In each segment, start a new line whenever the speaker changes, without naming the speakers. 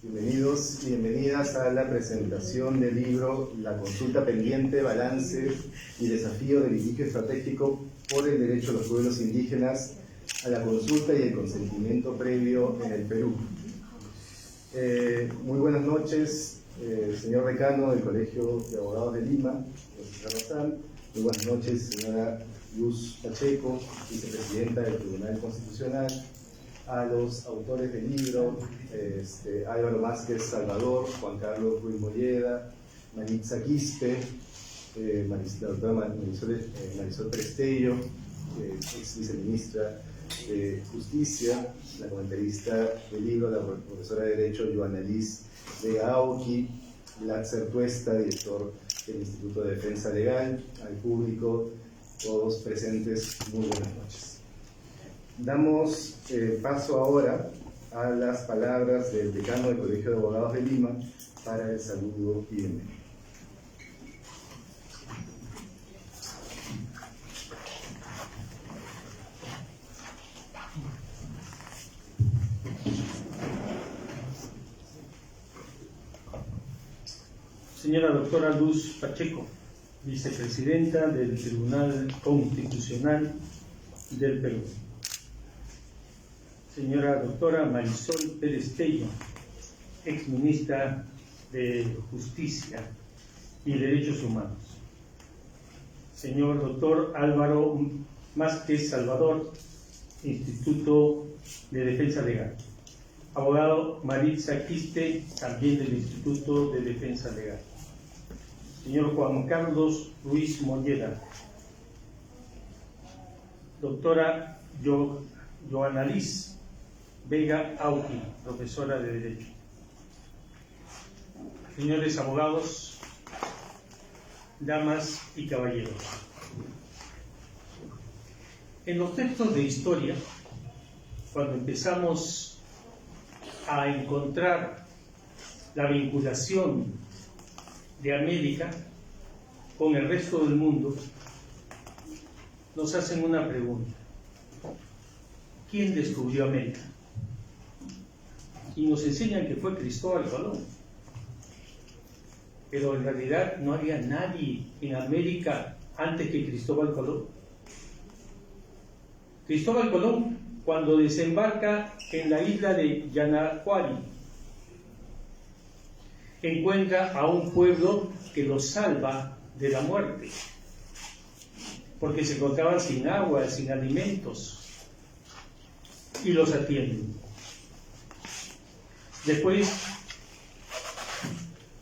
Bienvenidos y bienvenidas a la presentación del libro La consulta pendiente, balance y desafío del litigio estratégico por el derecho de los pueblos indígenas a la consulta y el consentimiento previo en el Perú. Muy buenas noches, señor decano del Colegio de Abogados de Lima, profesor Rosal. Muy buenas noches, señora Luz Pacheco, vicepresidenta del Tribunal Constitucional. A los autores del libro, Álvaro Vázquez Salvador, Juan Carlos Ruiz Molleda, Maritza Quispe, la doctora Marisol Prestello, ex viceministra de Justicia, la comentarista del libro, la profesora de Derecho Joana Liz Vega Auqui, Latzer Tuesta, director del Instituto de Defensa Legal, al público, todos presentes, muy buenas noches. Damos paso ahora a las palabras del decano del Colegio de Abogados de Lima para el saludo y bienvenida.
Señora doctora Luz Pacheco, vicepresidenta del Tribunal Constitucional del Perú. Señora doctora Marisol Prestello, exministra de Justicia y Derechos Humanos. Señor doctor Álvaro Vázquez Salvador, Instituto de Defensa Legal. Abogado Maritza Quispe, también del Instituto de Defensa Legal. Señor Juan Carlos Ruiz Molleda. Doctora Joana Liz Vega Auqui, profesora de Derecho. Señores abogados, damas y caballeros. En los textos de historia, cuando empezamos a encontrar la vinculación de América con el resto del mundo, nos hacen una pregunta: ¿quién descubrió América? Y nos enseñan que fue Cristóbal Colón. Pero en realidad no había nadie en América antes que Cristóbal Colón. Cristóbal Colón, cuando desembarca en la isla de Yanahuari, encuentra a un pueblo que los salva de la muerte, porque se encontraban sin agua, sin alimentos, y los atienden. Después,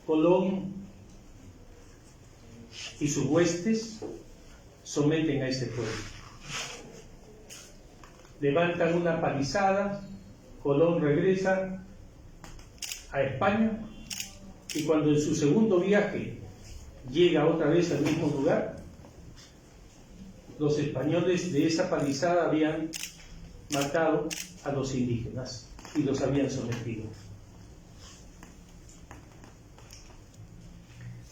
Colón y sus huestes someten a ese pueblo. Levantan una palizada, Colón regresa a España, y cuando en su segundo viaje llega otra vez al mismo lugar, los españoles de esa palizada habían matado a los indígenas y los habían sometido.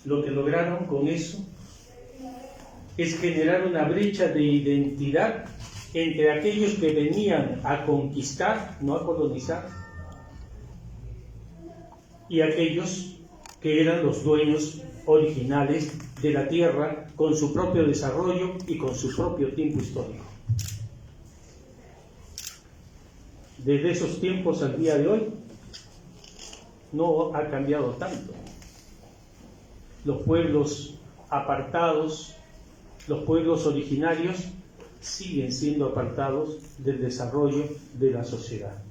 Lo que lograron con eso es generar una brecha de identidad entre aquellos que venían a conquistar, no a colonizar, y aquellos que eran los dueños originales de la tierra con su propio desarrollo y con su propio tiempo histórico. Desde esos tiempos al día de hoy no ha cambiado tanto. Los pueblos apartados, los pueblos originarios siguen siendo apartados del desarrollo de la sociedad.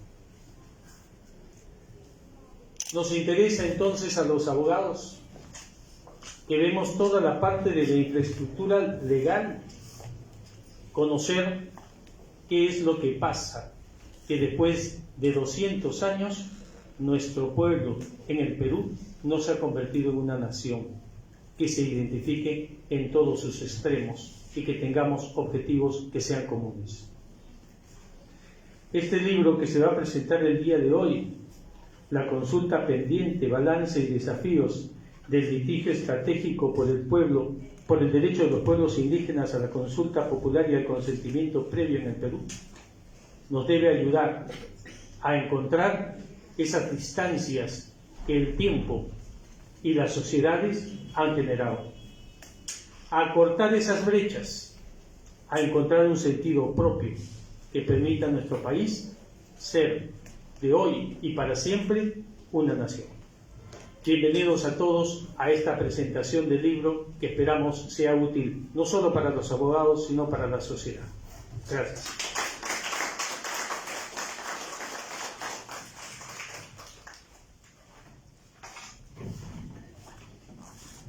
Nos interesa entonces a los abogados que vemos toda la parte de la infraestructura legal, conocer qué es lo que pasa, que después de 200 años nuestro pueblo en el Perú no se ha convertido en una nación, que se identifique en todos sus extremos y que tengamos objetivos que sean comunes. Este libro que se va a presentar el día de hoy, La consulta pendiente, balance y desafíos del litigio estratégico por el derecho de los pueblos indígenas a la consulta popular y al consentimiento previo en el Perú, nos debe ayudar a encontrar esas distancias que el tiempo y las sociedades han generado, a cortar esas brechas, a encontrar un sentido propio que permita a nuestro país ser de hoy y para siempre una nación. Bienvenidos a todos a esta presentación del libro que esperamos sea útil no solo para los abogados, sino para la sociedad. Gracias.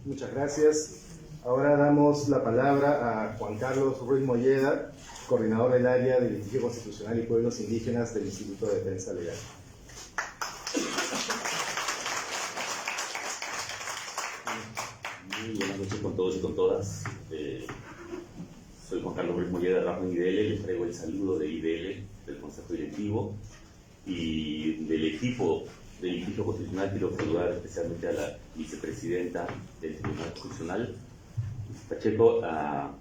Muchas gracias. Ahora damos la palabra a Juan Carlos Ruiz Molleda, coordinador del área de litigio constitucional y pueblos indígenas del Instituto de Defensa Legal.
Muy buenas noches con todos y con todas. Soy Juan Carlos Ruiz Molleda, Rafa IDL. Les traigo el saludo de IDL, del Consejo Directivo y del equipo del litigio constitucional. Quiero saludar especialmente a la vicepresidenta del Tribunal Constitucional, Pacheco, a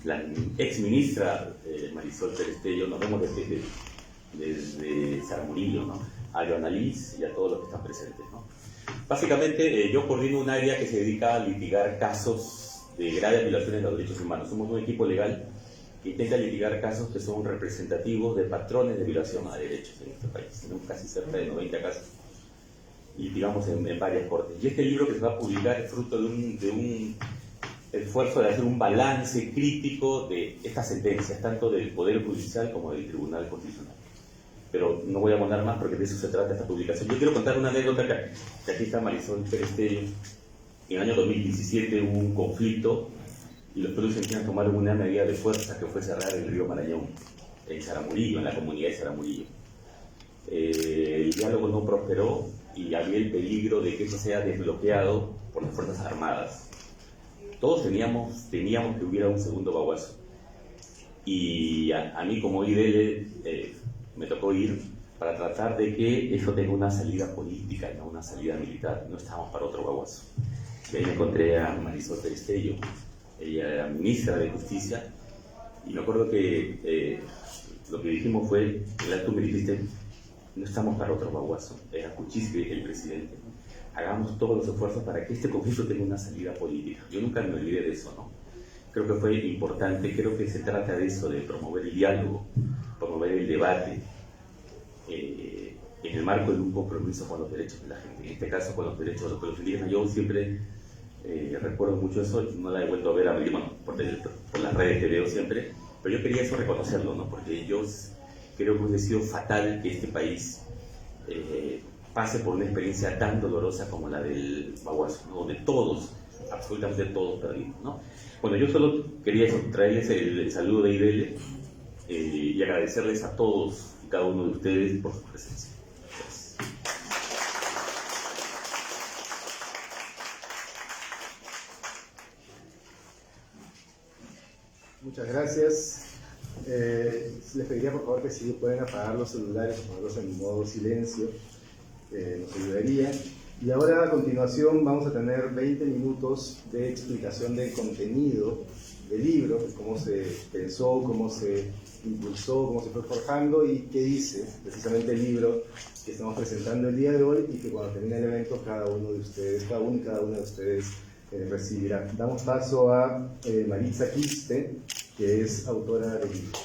la exministra Marisol Perestello. Nos vemos desde Saramurillo, ¿no? A Joana Liz y a todos los que están presentes, ¿no? Básicamente, yo coordino un área que se dedica a litigar casos de graves violaciones de los derechos humanos. Somos un equipo legal que intenta litigar casos que son representativos de patrones de violación a derechos en este país. Tenemos casi cerca de 90 casos y litigamos en varias cortes. Y este libro que se va a publicar es fruto de un esfuerzo de hacer un balance crítico de estas sentencias, tanto del Poder Judicial como del Tribunal Constitucional. Pero no voy a abonar más porque de eso se trata esta publicación. Yo quiero contar una anécdota que aquí está Marisol Perestello. En el año 2017 hubo un conflicto y los pueblos indígenas tomaron una medida de fuerza que fue cerrar el río Marañón, en Saramurillo, en la comunidad de Saramurillo. El diálogo no prosperó y había el peligro de que eso sea desbloqueado por las Fuerzas Armadas. Todos teníamos que hubiera un segundo baguazo. Y a mí como IDL me tocó ir para tratar de que eso tenga una salida política y no una salida militar. No estábamos para otro baguazo. Y ahí me encontré a Marisol Perestello. Ella era ministra de Justicia, y me acuerdo que lo que dijimos fue, tú me dijiste, no estamos para otro baguazo, era Kuczynski el presidente, hagamos todos los esfuerzos para que este conflicto tenga una salida política. Yo nunca me olvidé de eso, ¿no? Creo que fue importante, creo que se trata de eso, de promover el diálogo, promover el debate, en el marco de un compromiso con los derechos de la gente, en este caso con los derechos de los pueblos indígenas. Yo siempre recuerdo mucho eso, no la he vuelto a ver, bueno, por las redes que veo siempre, pero yo quería eso reconocerlo, ¿no? Porque yo creo que hubiera sido fatal que este país pase por una experiencia tan dolorosa como la del baguazo, ¿no? Donde todos, absolutamente todos perdimos, ¿no? Bueno, yo solo quería eso, traerles el saludo de IDL y agradecerles a todos y cada uno de ustedes por su presencia. Gracias.
Muchas gracias. Les pediría por favor que si pueden apagar los celulares o ponerlos en modo silencio, nos ayudaría. Y ahora a continuación vamos a tener 20 minutos de explicación del contenido del libro, de cómo se pensó, cómo se impulsó, cómo se fue forjando y qué dice precisamente el libro que estamos presentando el día de hoy, y que cuando termine el evento cada uno y cada una de ustedes recibirá. Damos paso a Maritza Quiste, que es autora del libro.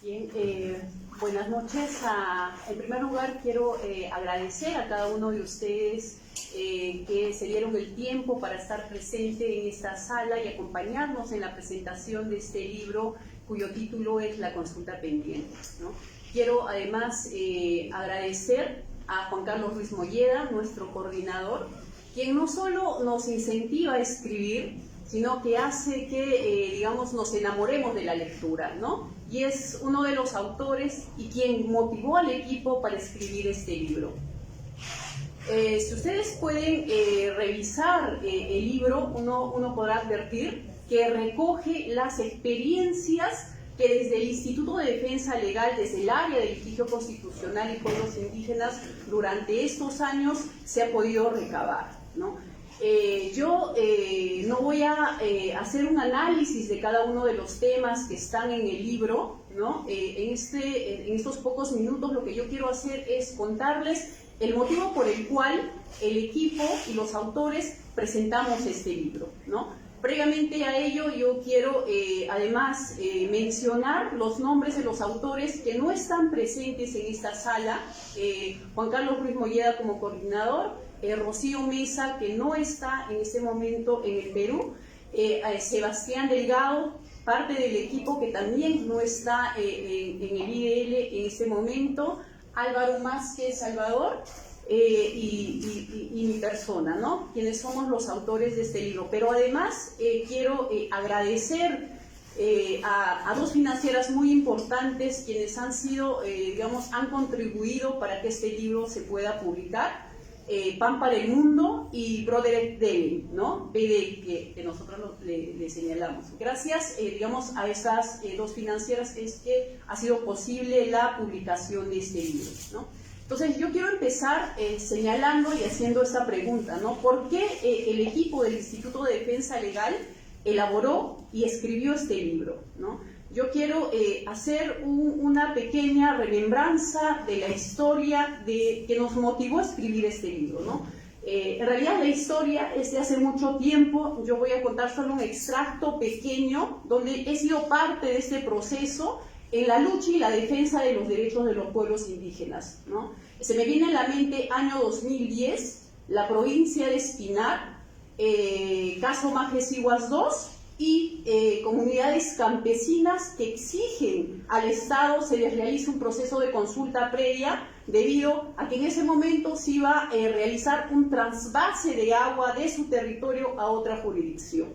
Bien, buenas noches. En primer lugar, quiero agradecer a cada uno de ustedes que se dieron el tiempo para estar presente en esta sala y acompañarnos en la presentación de este libro, cuyo título es La consulta pendiente, ¿no? Quiero además agradecer a Juan Carlos Ruiz Molleda, nuestro coordinador, quien no solo nos incentiva a escribir, sino que hace que, digamos, nos enamoremos de la lectura, ¿no? Y es uno de los autores y quien motivó al equipo para escribir este libro. Si ustedes pueden revisar el libro, uno podrá advertir que recoge las experiencias que desde el Instituto de Defensa Legal, desde el área de litigio constitucional y pueblos indígenas, durante estos años se ha podido recabar, ¿no? Yo no voy a hacer un análisis de cada uno de los temas que están en el libro, ¿no? En estos pocos minutos lo que yo quiero hacer es contarles el motivo por el cual el equipo y los autores presentamos este libro, ¿no? Previamente a ello, yo quiero además mencionar los nombres de los autores que no están presentes en esta sala. Juan Carlos Ruiz Molleda como coordinador, Rocío Mesa, que no está en este momento en el Perú, Sebastián Delgado, parte del equipo que también no está en el IDL en este momento, Álvaro Másquez Salvador, y mi persona, ¿no? Quienes somos los autores de este libro. Pero además quiero agradecer a dos financieras muy importantes quienes han sido, han contribuido para que este libro se pueda publicar. Pan para el Mundo y Broderick Deli, ¿no? BD, que nosotros le señalamos. Gracias, a estas dos financieras es que ha sido posible la publicación de este libro, ¿no? Entonces, yo quiero empezar señalando y haciendo esta pregunta, ¿no? ¿Por qué el equipo del Instituto de Defensa Legal elaboró y escribió este libro, ¿no? Yo quiero hacer una pequeña remembranza de la historia que nos motivó a escribir este libro, ¿no? En realidad la historia es de hace mucho tiempo. Yo voy a contar solo un extracto pequeño donde he sido parte de este proceso en la lucha y la defensa de los derechos de los pueblos indígenas, ¿no? Se me viene a la mente año 2010, la provincia de Espinar, caso Majesiguas II, y comunidades campesinas que exigen al Estado se les realice un proceso de consulta previa debido a que en ese momento se iba a realizar un trasvase de agua de su territorio a otra jurisdicción.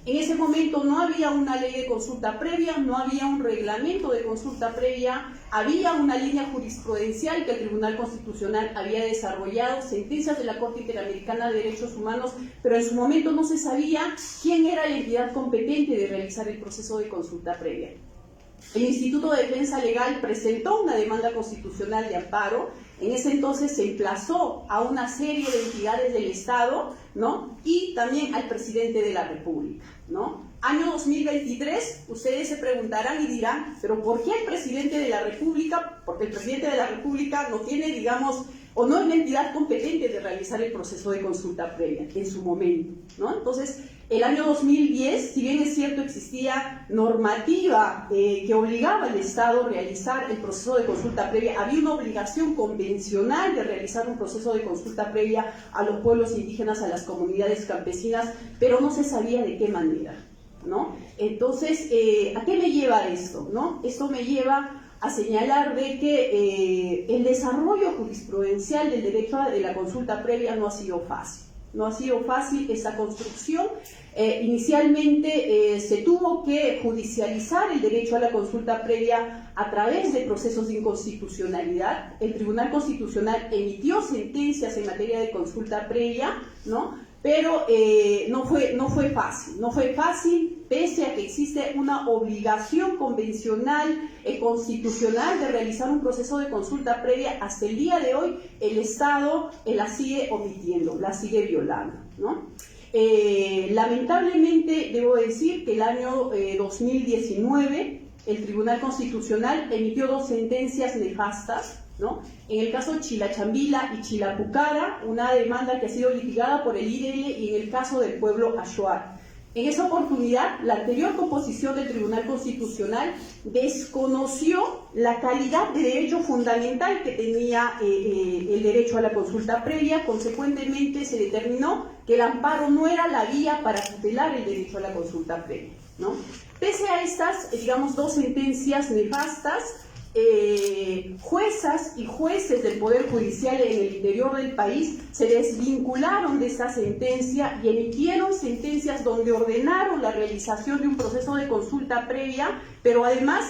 En ese momento no había una ley de consulta previa, no había un reglamento de consulta previa, había una línea jurisprudencial que el Tribunal Constitucional había desarrollado, sentencias de la Corte Interamericana de Derechos Humanos, pero en su momento no se sabía quién era la entidad competente de realizar el proceso de consulta previa. El Instituto de Defensa Legal presentó una demanda constitucional de amparo. En ese entonces se emplazó a una serie de entidades del Estado, ¿no? Y también al presidente de la República, ¿no? Año 2023, ustedes se preguntarán y dirán, ¿pero por qué el presidente de la República? Porque el presidente de la República no tiene, o no es la entidad competente de realizar el proceso de consulta previa en su momento, ¿no? Entonces, el año 2010, si bien es cierto existía normativa que obligaba al Estado a realizar el proceso de consulta previa, había una obligación convencional de realizar un proceso de consulta previa a los pueblos indígenas, a las comunidades campesinas, pero no se sabía de qué manera, ¿no? Entonces, ¿a qué me lleva esto, no? Esto me lleva a señalar de que el desarrollo jurisprudencial del derecho de la consulta previa no ha sido fácil. No ha sido fácil esta construcción. Inicialmente se tuvo que judicializar el derecho a la consulta previa a través de procesos de inconstitucionalidad. El Tribunal Constitucional emitió sentencias en materia de consulta previa, ¿no? Pero no fue fácil, pese a que existe una obligación convencional constitucional de realizar un proceso de consulta previa. Hasta el día de hoy el Estado la sigue omitiendo, la sigue violando, ¿no? Lamentablemente debo decir que el año 2019 el Tribunal Constitucional emitió dos sentencias nefastas, ¿no? En el caso de Chilachambila y Chilapucara, una demanda que ha sido litigada por el IDL, y en el caso del pueblo Achuar. En esa oportunidad, la anterior composición del Tribunal Constitucional desconoció la calidad de derecho fundamental que tenía el derecho a la consulta previa. Consecuentemente, se determinó que el amparo no era la vía para tutelar el derecho a la consulta previa, ¿no? Pese a estas, dos sentencias nefastas, juezas y jueces del Poder Judicial en el interior del país se desvincularon de esa sentencia y emitieron sentencias donde ordenaron la realización de un proceso de consulta previa, pero además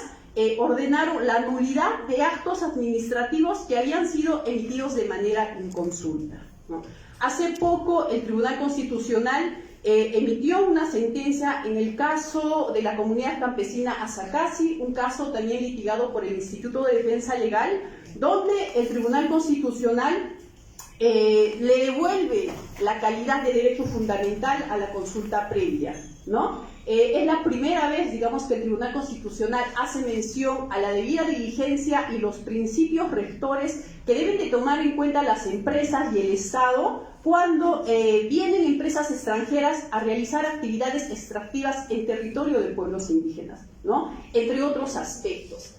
ordenaron la nulidad de actos administrativos que habían sido emitidos de manera inconsulta, ¿no? Hace poco el Tribunal Constitucional emitió una sentencia en el caso de la comunidad campesina Azacasi, un caso también litigado por el Instituto de Defensa Legal, donde el Tribunal Constitucional le devuelve la calidad de derecho fundamental a la consulta previa, ¿no? Es la primera vez, digamos, que el Tribunal Constitucional hace mención a la debida diligencia y los principios rectores que deben de tomar en cuenta las empresas y el Estado cuando vienen empresas extranjeras a realizar actividades extractivas en territorio de pueblos indígenas, ¿no? Entre otros aspectos.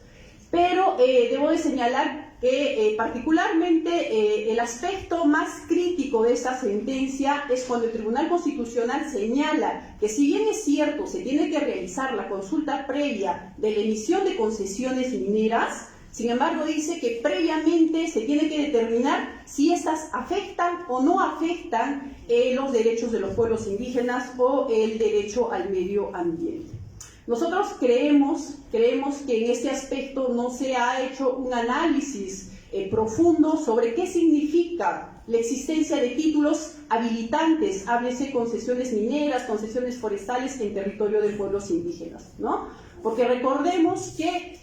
Pero debo de señalar que particularmente el aspecto más crítico de esta sentencia es cuando el Tribunal Constitucional señala que si bien es cierto se tiene que realizar la consulta previa de la emisión de concesiones mineras, sin embargo dice que previamente se tiene que determinar si estas afectan o no afectan los derechos de los pueblos indígenas o el derecho al medio ambiente. Nosotros creemos que en este aspecto no se ha hecho un análisis profundo sobre qué significa la existencia de títulos habilitantes, háblese concesiones mineras, concesiones forestales en territorio de pueblos indígenas, ¿no? Porque recordemos que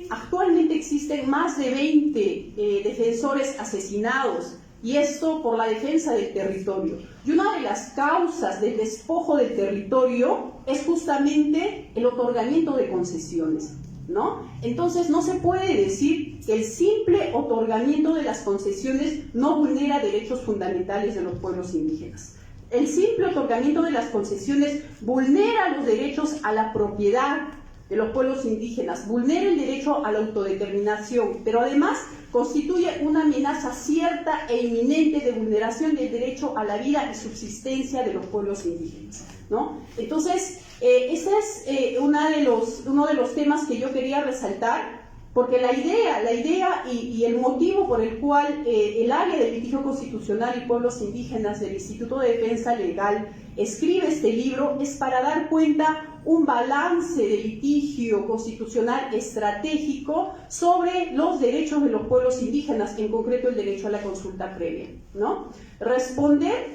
actualmente existen más de 20 defensores asesinados, y esto por la defensa del territorio. Y una de las causas del despojo del territorio es justamente el otorgamiento de concesiones, ¿no? Entonces no se puede decir que el simple otorgamiento de las concesiones no vulnera derechos fundamentales de los pueblos indígenas. El simple otorgamiento de las concesiones vulnera los derechos a la propiedad de los pueblos indígenas, vulnera el derecho a la autodeterminación, pero además constituye una amenaza cierta e inminente de vulneración del derecho a la vida y subsistencia de los pueblos indígenas, ¿no? Entonces, ese es uno de los temas que yo quería resaltar, porque la idea y el motivo por el cual el área de litigio constitucional y pueblos indígenas del Instituto de Defensa Legal escribe este libro es para dar cuenta un balance de litigio constitucional estratégico sobre los derechos de los pueblos indígenas, en concreto el derecho a la consulta previa, ¿no? Responder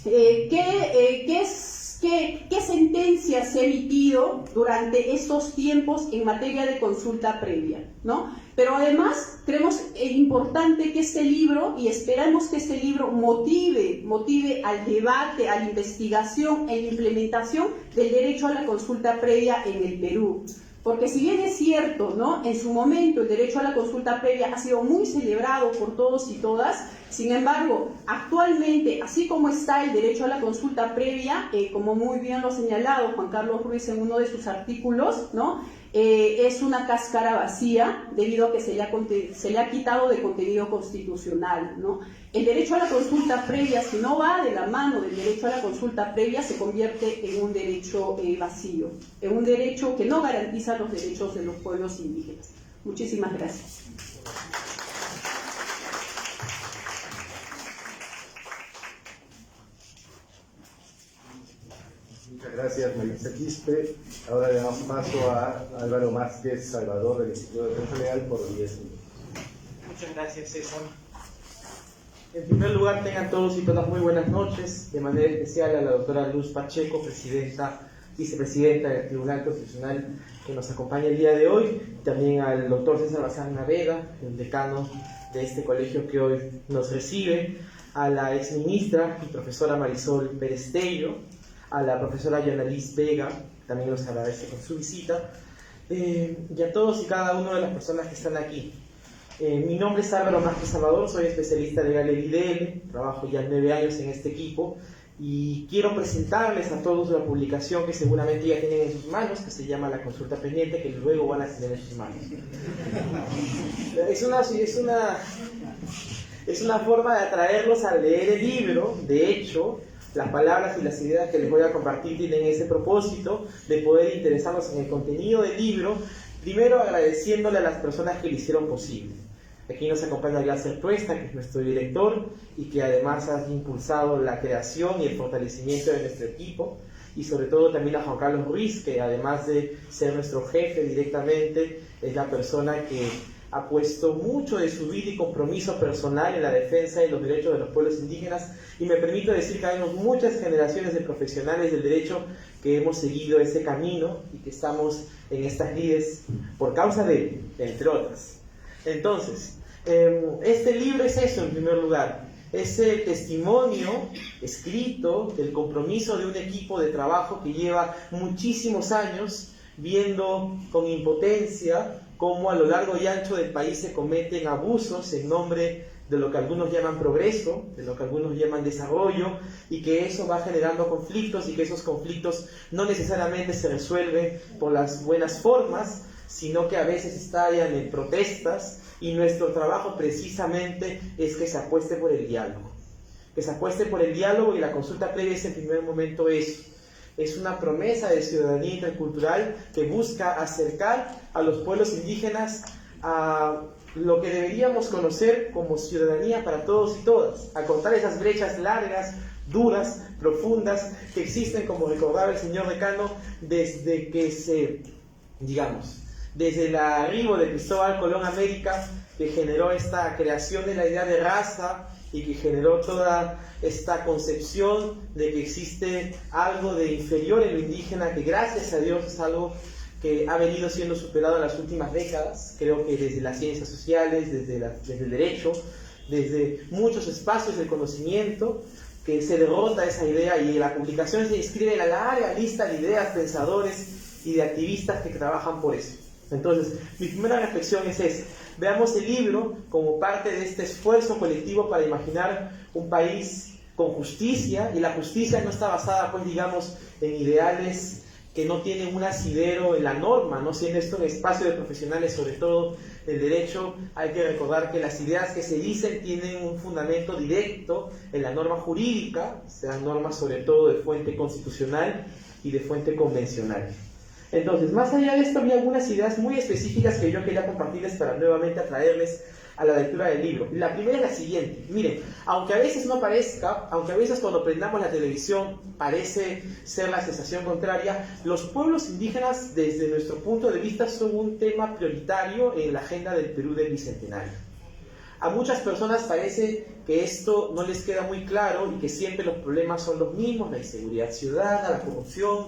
qué sentencia se ha emitido durante estos tiempos en materia de consulta previa, ¿no? Pero además creemos importante que este libro, y esperamos que este libro motive al debate, a la investigación e implementación del derecho a la consulta previa en el Perú. Porque si bien es cierto, ¿no?, en su momento el derecho a la consulta previa ha sido muy celebrado por todos y todas, sin embargo, actualmente, así como está el derecho a la consulta previa, como muy bien lo ha señalado Juan Carlos Ruiz en uno de sus artículos, ¿no?, es una cáscara vacía debido a que se le ha quitado de contenido constitucional, ¿no? El derecho a la consulta previa, si no va de la mano del derecho a la consulta previa, se convierte en un derecho vacío, en un derecho que no garantiza los derechos de los pueblos indígenas. Muchísimas gracias.
Muchas gracias, Melissa Quispe. Ahora le damos paso a Álvaro Másquez Salvador del Instituto de Defensa Legal por 10 minutos.
Muchas gracias, César. En primer lugar, tengan todos y todas muy buenas noches, de manera especial a la doctora Luz Pacheco, vicepresidenta del Tribunal Constitucional, que nos acompaña el día de hoy, también al doctor César Bazán Navega, el decano de este colegio que hoy nos recibe, a la exministra y profesora Marisol Perestello, a la profesora Yonalis Vega, también nos agradece con su visita, y a todos y cada una de las personas que están aquí. Mi nombre es Álvaro Másquez Salvador, soy especialista legal en IDL, trabajo ya 9 años en este equipo y quiero presentarles a todos una publicación que seguramente ya tienen en sus manos, que se llama La Consulta Pendiente, que luego van a tener en sus manos. Es una forma de atraerlos a leer el libro. De hecho, las palabras y las ideas que les voy a compartir tienen ese propósito de poder interesarlos en el contenido del libro, primero agradeciéndole a las personas que lo hicieron posible. Aquí nos acompaña Glaser Tuesta, que es nuestro director y que además ha impulsado la creación y el fortalecimiento de nuestro equipo, y sobre todo también a Juan Carlos Ruiz, que además de ser nuestro jefe directamente, es la persona que ha puesto mucho de su vida y compromiso personal en la defensa de los derechos de los pueblos indígenas, y me permito decir que hay muchas generaciones de profesionales del derecho que hemos seguido ese camino y que estamos en estas lides por causa de él, entre otras. Entonces, Este libro es eso en primer lugar, es el testimonio escrito del compromiso de un equipo de trabajo que lleva muchísimos años viendo con impotencia cómo a lo largo y ancho del país se cometen abusos en nombre de lo que algunos llaman progreso, de lo que algunos llaman desarrollo, y que eso va generando conflictos y que esos conflictos no necesariamente se resuelven por las buenas formas, sino que a veces estallan en protestas, y nuestro trabajo precisamente es que se apueste por el diálogo. Que se apueste por el diálogo, y la consulta previa es en primer momento eso. Es una promesa de ciudadanía intercultural que busca acercar a los pueblos indígenas a lo que deberíamos conocer como ciudadanía para todos y todas, a cortar esas brechas largas, duras, profundas, que existen, como recordaba el señor decano, desde que desde el arribo de Cristóbal Colón a América, que generó esta creación de la idea de raza y que generó toda esta concepción de que existe algo de inferior en lo indígena, que gracias a Dios es algo que ha venido siendo superado en las últimas décadas, creo que desde las ciencias sociales, desde el derecho, desde muchos espacios del conocimiento, que se derrota esa idea, y en la publicación se inscribe la larga lista de ideas, pensadores y de activistas que trabajan por eso. Entonces, mi primera reflexión es esa. Veamos el libro como parte de este esfuerzo colectivo para imaginar un país con justicia, y la justicia no está basada, pues digamos, en ideales que no tienen un asidero en la norma, ¿no? Siendo esto un espacio de profesionales, sobre todo el derecho, hay que recordar que las ideas que se dicen tienen un fundamento directo en la norma jurídica, sean normas sobre todo de fuente constitucional y de fuente convencional. Entonces, más allá de esto, había algunas ideas muy específicas que yo quería compartirles para nuevamente atraerles a la lectura del libro. La primera es la siguiente. Miren, aunque a veces no parezca, aunque a veces cuando prendamos la televisión parece ser la sensación contraria, los pueblos indígenas, desde nuestro punto de vista, son un tema prioritario en la agenda del Perú del Bicentenario. A muchas personas parece que esto no les queda muy claro y que siempre los problemas son los mismos: la inseguridad ciudadana, la corrupción,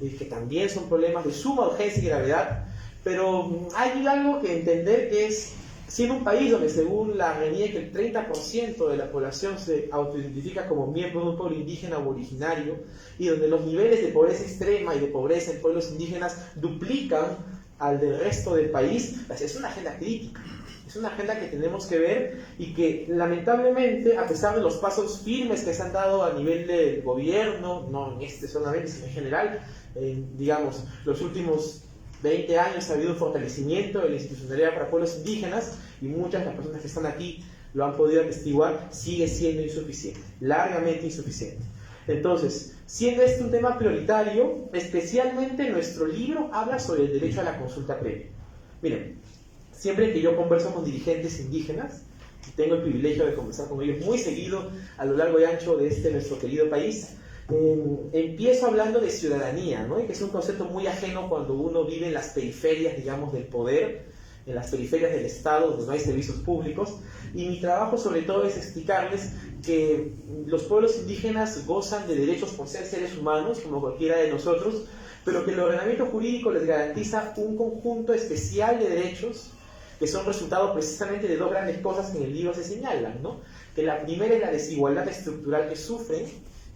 que también son problemas de suma urgencia y gravedad. Pero hay algo que entender, que es, siendo un país donde según la RENIEC el 30% de la población se autoidentifica como miembro de un pueblo indígena o originario, y donde los niveles de pobreza extrema y de pobreza en pueblos indígenas duplican al del resto del país, es una agenda crítica. Es una agenda que tenemos que ver, y que lamentablemente, a pesar de los pasos firmes que se han dado a nivel del gobierno, no en este solamente, sino en general, digamos, los últimos 20 años ha habido un fortalecimiento de la institucionalidad para pueblos indígenas, y muchas de las personas que están aquí lo han podido atestiguar, sigue siendo insuficiente, largamente insuficiente. Entonces, siendo este un tema prioritario, especialmente nuestro libro habla sobre el derecho a la consulta previa. Miren, siempre que yo converso con dirigentes indígenas, y tengo el privilegio de conversar con ellos muy seguido a lo largo y ancho de nuestro querido país, empiezo hablando de ciudadanía, ¿no? Que es un concepto muy ajeno cuando uno vive en las periferias, digamos, del poder, en las periferias del Estado, donde no hay servicios públicos, y mi trabajo sobre todo es explicarles que los pueblos indígenas gozan de derechos por ser seres humanos, como cualquiera de nosotros, pero que el ordenamiento jurídico les garantiza un conjunto especial de derechos que son resultado precisamente de dos grandes cosas que en el libro se señalan, ¿no? Que la primera es la desigualdad estructural que sufren,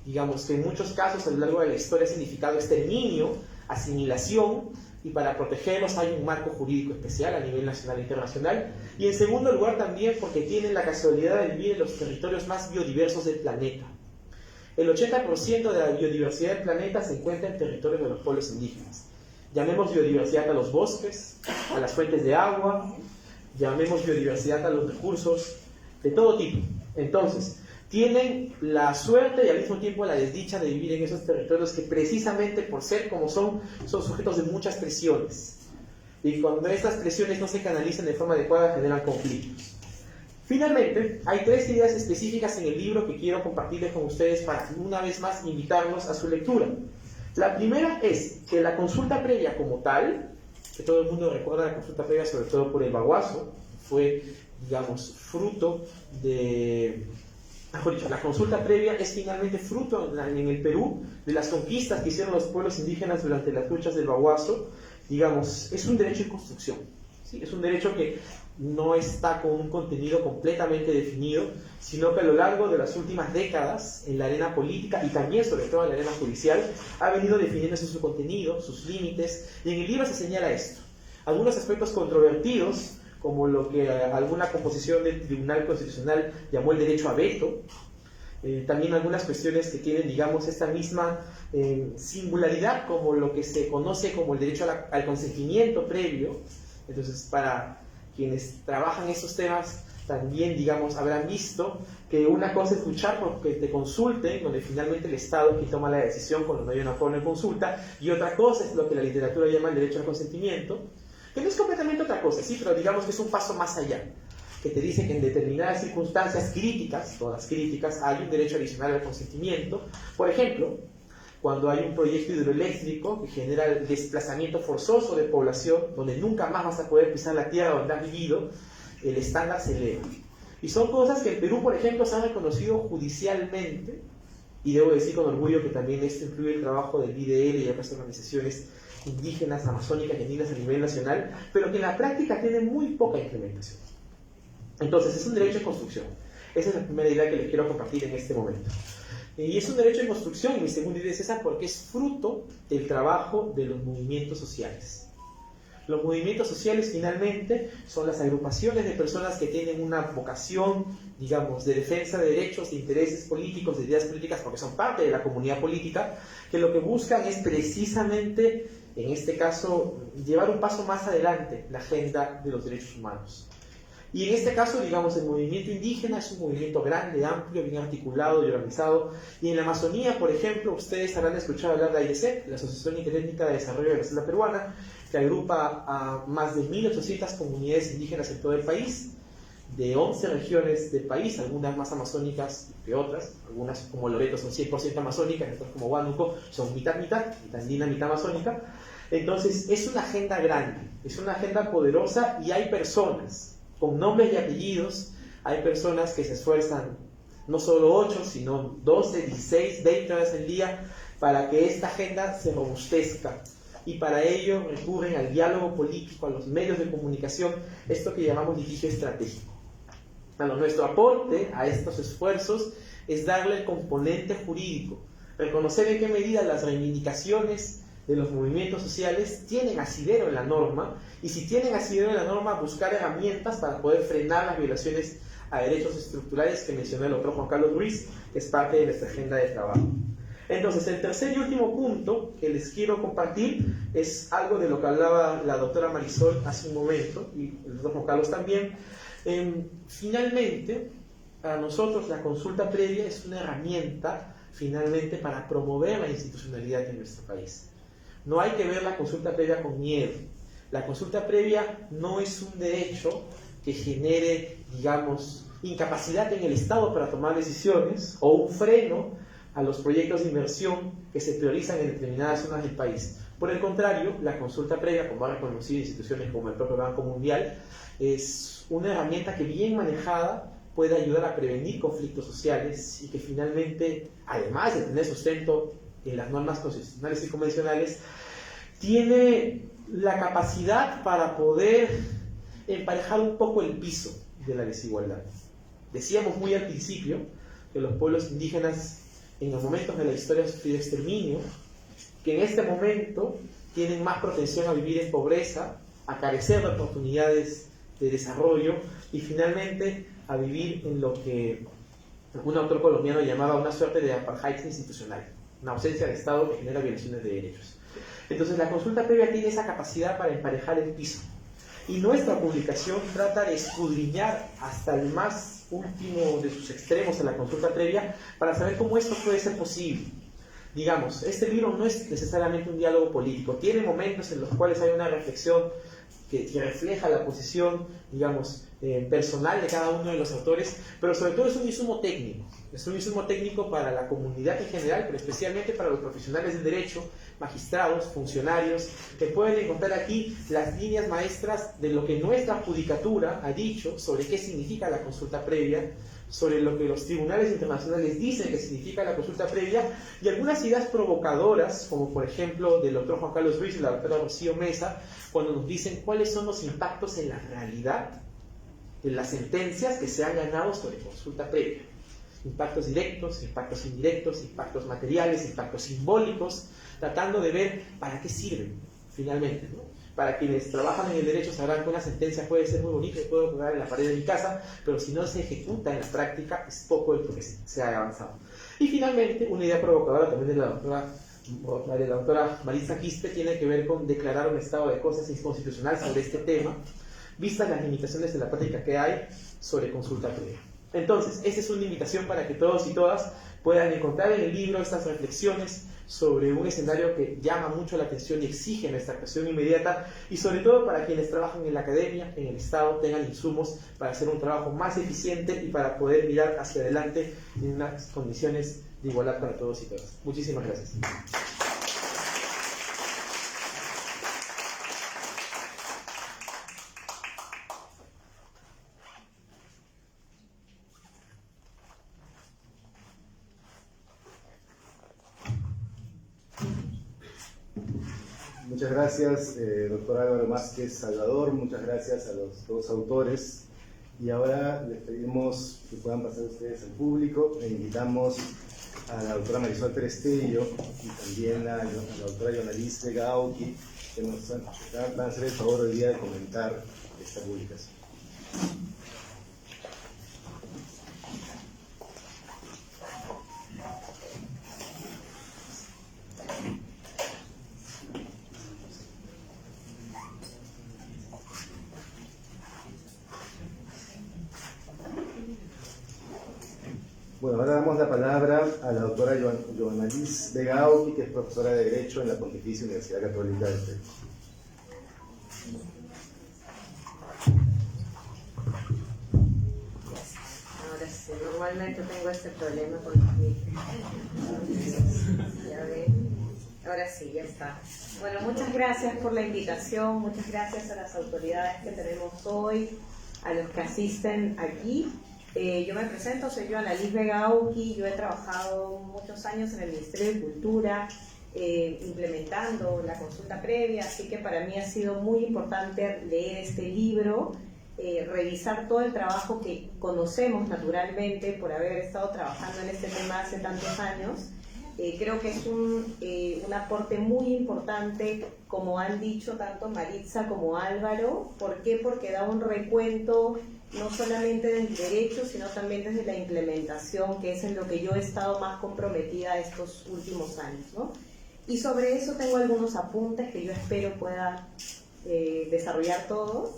digamos que en muchos casos a lo largo de la historia ha significado exterminio, asimilación, y para protegerlos hay un marco jurídico especial a nivel nacional e internacional. Y en segundo lugar también porque tienen la casualidad de vivir en los territorios más biodiversos del planeta. El 80% de la biodiversidad del planeta se encuentra en territorios de los pueblos indígenas. Llamemos biodiversidad a los bosques, a las fuentes de agua, llamemos biodiversidad a los recursos de todo tipo. Entonces, tienen la suerte y al mismo tiempo la desdicha de vivir en esos territorios que precisamente por ser como son sujetos de muchas presiones. Y cuando estas presiones no se canalizan de forma adecuada, generan conflictos. Finalmente, hay tres ideas específicas en el libro que quiero compartirles con ustedes para una vez más invitarlos a su lectura. La primera es que la consulta previa como tal, que todo el mundo recuerda la consulta previa sobre todo por el Baguazo, fue, digamos, fruto de... Mejor dicho, la consulta previa es finalmente fruto en el Perú de las conquistas que hicieron los pueblos indígenas durante las luchas del Baguazo. Digamos, es un derecho en construcción, ¿sí? Es un derecho que no está con un contenido completamente definido, sino que a lo largo de las últimas décadas en la arena política y también sobre todo en la arena judicial ha venido definiéndose su contenido, sus límites, y en el libro se señala esto. Algunos aspectos controvertidos, como lo que alguna composición del Tribunal Constitucional llamó el derecho a veto, también algunas cuestiones que tienen, digamos, esta misma singularidad, como lo que se conoce como el derecho al consentimiento previo. Entonces, para quienes trabajan estos temas, también, digamos, habrán visto que una cosa es luchar por que te consulten, donde finalmente el Estado es quien toma la decisión cuando no hay una forma de consulta, y otra cosa es lo que la literatura llama el derecho al consentimiento, que no es completamente otra cosa, sí, pero digamos que es un paso más allá, que te dice que en determinadas circunstancias críticas, todas críticas, hay un derecho adicional al consentimiento. Por ejemplo, cuando hay un proyecto hidroeléctrico que genera el desplazamiento forzoso de población, donde nunca más vas a poder pisar la tierra donde has vivido, el estándar se eleva. Y son cosas que en Perú, por ejemplo, se han reconocido judicialmente, y debo decir con orgullo que también esto incluye el trabajo del IDL y otras organizaciones indígenas, amazónicas y andinas a nivel nacional, pero que en la práctica tienen muy poca implementación. Entonces, es un derecho de construcción. Esa es la primera idea que les quiero compartir en este momento. Y es un derecho de construcción, y mi segunda idea es esa, porque es fruto del trabajo de los movimientos sociales. Los movimientos sociales, finalmente, son las agrupaciones de personas que tienen una vocación, digamos, de defensa de derechos, de intereses políticos, de ideas políticas, porque son parte de la comunidad política, que lo que buscan es precisamente, en este caso, llevar un paso más adelante la agenda de los derechos humanos. Y en este caso, digamos, el movimiento indígena es un movimiento grande, amplio, bien articulado y organizado. Y en la Amazonía, por ejemplo, ustedes habrán escuchado hablar de AIDC, la Asociación Interétnica de Desarrollo de la Selva Peruana, que agrupa a más de 1.800 comunidades indígenas en todo el país, de 11 regiones del país, algunas más amazónicas que otras, algunas como Loreto son 100% amazónicas, otras como Huánuco son mitad andina, mitad amazónica. Entonces, es una agenda grande, es una agenda poderosa y hay personas con nombres y apellidos, hay personas que se esfuerzan no solo 8, sino 12, 16, 20 horas al día para que esta agenda se robustezca. Y para ello recurren al diálogo político, a los medios de comunicación, esto que llamamos litigio estratégico. Bueno, nuestro aporte a estos esfuerzos es darle el componente jurídico, reconocer en qué medida las reivindicaciones de los movimientos sociales tienen asidero en la norma, y si tienen asidero en la norma, buscar herramientas para poder frenar las violaciones a derechos estructurales que mencionó el doctor Juan Carlos Ruiz, que es parte de nuestra agenda de trabajo. Entonces, el tercer y último punto que les quiero compartir es algo de lo que hablaba la doctora Marisol hace un momento, y el doctor Juan Carlos también. Finalmente, para nosotros la consulta previa es una herramienta, finalmente, para promover la institucionalidad en nuestro país. No hay que ver la consulta previa con miedo. La consulta previa no es un derecho que genere, digamos, incapacidad en el Estado para tomar decisiones o un freno a los proyectos de inversión que se priorizan en determinadas zonas del país. Por el contrario, la consulta previa, como ha reconocido instituciones como el propio Banco Mundial, es una herramienta que bien manejada puede ayudar a prevenir conflictos sociales y que finalmente, además de tener sustento en las normas constitucionales y convencionales, tiene la capacidad para poder emparejar un poco el piso de la desigualdad. Decíamos muy al principio que los pueblos indígenas en los momentos de la historia han sufrido exterminio, que en este momento tienen más propensión a vivir en pobreza, a carecer de oportunidades de desarrollo y finalmente a vivir en lo que un autor colombiano llamaba una suerte de apartheid institucional, una ausencia de Estado que genera violaciones de derechos. Entonces la consulta previa tiene esa capacidad para emparejar el piso. Y nuestra publicación trata de escudriñar hasta el más último de sus extremos en la consulta previa para saber cómo esto puede ser posible. Digamos, este libro no es necesariamente un diálogo político, tiene momentos en los cuales hay una reflexión que refleja la posición, digamos, personal de cada uno de los autores, pero sobre todo es un insumo técnico. Es un insumo técnico para la comunidad en general, pero especialmente para los profesionales del derecho, magistrados, funcionarios, que pueden encontrar aquí las líneas maestras de lo que nuestra judicatura ha dicho sobre qué significa la consulta previa, sobre lo que los tribunales internacionales dicen que significa la consulta previa, y algunas ideas provocadoras, como por ejemplo del doctor Juan Carlos Ruiz y la doctora Rocío Mesa, cuando nos dicen cuáles son los impactos en la realidad de las sentencias que se han ganado sobre consulta previa. Impactos directos, impactos indirectos, impactos materiales, impactos simbólicos, tratando de ver para qué sirven finalmente, ¿no? Para quienes trabajan en el derecho sabrán que una sentencia puede ser muy bonita y puedo pegar en la pared de mi casa, pero si no se ejecuta en la práctica es poco el que se ha avanzado. Y finalmente, una idea provocadora también de la doctora Maritza Quispe tiene que ver con declarar un estado de cosas inconstitucional sobre este tema, vistas las limitaciones de la práctica que hay sobre consulta previa. Entonces, esta es una invitación para que todos y todas puedan encontrar en el libro estas reflexiones sobre un escenario que llama mucho la atención y exige nuestra actuación inmediata, y sobre todo para quienes trabajan en la academia, en el Estado, tengan insumos para hacer un trabajo más eficiente y para poder mirar hacia adelante en unas condiciones de igualdad para todos y todas. Muchísimas gracias.
Muchas gracias, doctor Álvaro Másquez Salvador, muchas gracias a los dos autores. Y ahora les pedimos que puedan pasar ustedes al público e invitamos a la doctora Marisol Perestello y también a la doctora Yonalis Vega Auqui, que nos van a hacer el favor hoy día de comentar esta publicación. Bueno, ahora damos la palabra a la doctora Yonalis Vega Auqui, que es profesora de Derecho en la Pontificia Universidad Católica del Perú.
Ahora sí, normalmente tengo este problema con los micros. Ya ven. Ahora sí, ya está. Bueno, muchas gracias por la invitación, muchas gracias a las autoridades que tenemos hoy, a los que asisten aquí. Yo me presento, soy Yonalis Vega Auqui, yo he trabajado muchos años en el Ministerio de Cultura, implementando la consulta previa, así que para mí ha sido muy importante leer este libro, revisar todo el trabajo que conocemos naturalmente por haber estado trabajando en este tema hace tantos años. Creo que es un aporte muy importante, como han dicho tanto Maritza como Álvaro. ¿Por qué? Porque da un recuento no solamente del derecho, sino también desde la implementación, que es en lo que yo he estado más comprometida estos últimos años, ¿no? Y sobre eso tengo algunos apuntes que yo espero pueda desarrollar todos.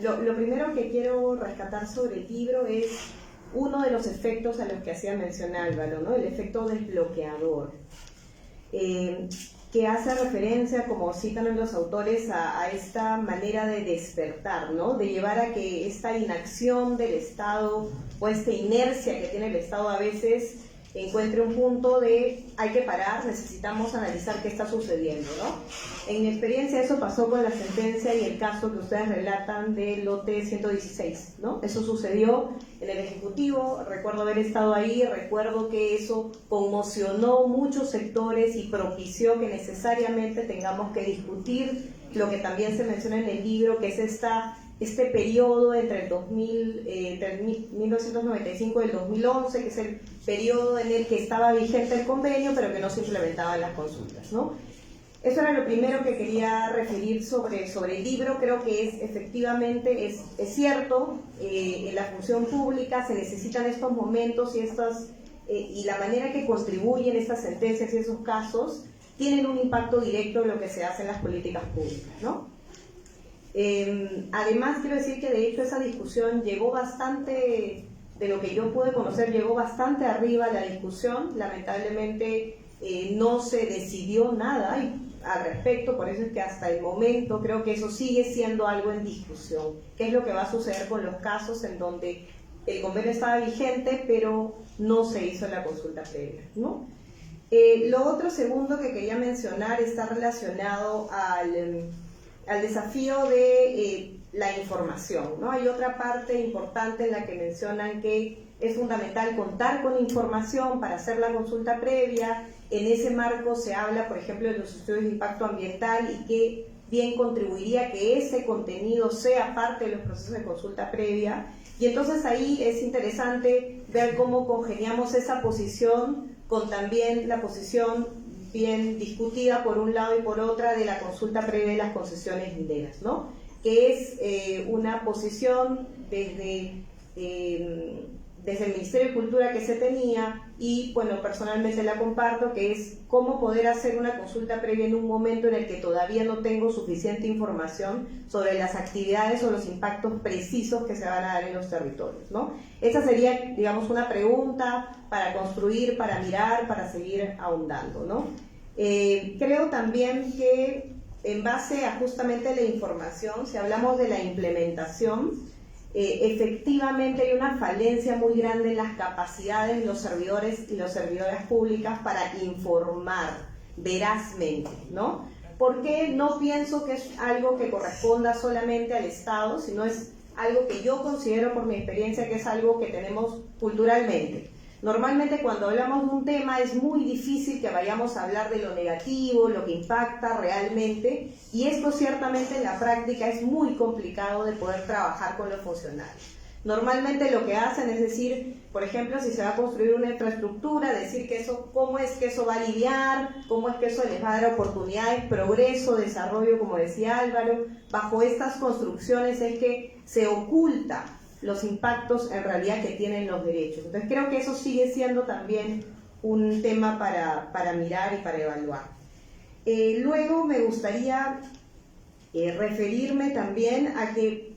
Lo primero que quiero rescatar sobre el libro es uno de los efectos a los que hacía mención Álvaro, ¿no? El efecto desbloqueador, que hace referencia, como citan los autores, a esta manera de despertar, ¿no? De llevar a que esta inacción del Estado o esta inercia que tiene el Estado a veces encuentre un punto de hay que parar, necesitamos analizar qué está sucediendo, ¿no? En mi experiencia eso pasó con la sentencia y el caso que ustedes relatan del lote 116, ¿no? Eso sucedió en el Ejecutivo, recuerdo haber estado ahí, recuerdo que eso conmocionó muchos sectores y propició que necesariamente tengamos que discutir lo que también se menciona en el libro, que es este periodo entre el 1995 y el 2011, que es el periodo en el que estaba vigente el convenio, pero que no se implementaban las consultas, ¿no? Eso era lo primero que quería referir sobre el libro. Creo que efectivamente es cierto, en la función pública se necesitan estos momentos y la manera que contribuyen estas sentencias y esos casos tienen un impacto directo en lo que se hace en las políticas públicas, ¿no? Además, quiero decir que de hecho esa discusión llegó bastante, de lo que yo pude conocer, llegó bastante arriba la discusión. Lamentablemente no se decidió nada al respecto, por eso es que hasta el momento creo que eso sigue siendo algo en discusión. ¿Qué es lo que va a suceder con los casos en donde el convenio estaba vigente pero no se hizo la consulta previa, ¿no? Lo otro segundo que quería mencionar está relacionado al desafío de la información, ¿no? Hay otra parte importante en la que mencionan que es fundamental contar con información para hacer la consulta previa. En ese marco se habla, por ejemplo, de los estudios de impacto ambiental y que bien contribuiría a que ese contenido sea parte de los procesos de consulta previa. Y entonces ahí es interesante ver cómo congeniamos esa posición con también la posición bien discutida por un lado y por otra de la consulta previa de las concesiones mineras, ¿no? Que es una posición desde el Ministerio de Cultura que se tenía, y bueno, personalmente la comparto, que es cómo poder hacer una consulta previa en un momento en el que todavía no tengo suficiente información sobre las actividades o los impactos precisos que se van a dar en los territorios, ¿no? Esa sería, digamos, una pregunta para construir, para mirar, para seguir ahondando, ¿no? Creo también que en base a justamente la información, si hablamos de la implementación, efectivamente hay una falencia muy grande en las capacidades de los servidores y las servidoras públicas para informar verazmente, ¿no? Porque no pienso que es algo que corresponda solamente al Estado, sino es algo que yo considero por mi experiencia que es algo que tenemos culturalmente. Normalmente cuando hablamos de un tema es muy difícil que vayamos a hablar de lo negativo, lo que impacta realmente, y esto ciertamente en la práctica es muy complicado de poder trabajar con los funcionarios. Normalmente lo que hacen es decir, por ejemplo, si se va a construir una infraestructura, decir que eso, cómo es que eso va a aliviar, cómo es que eso les va a dar oportunidades, progreso, desarrollo, como decía Álvaro. Bajo estas construcciones es que se oculta los impactos en realidad que tienen los derechos. Entonces creo que eso sigue siendo también un tema para mirar y para evaluar. Luego me gustaría referirme también a que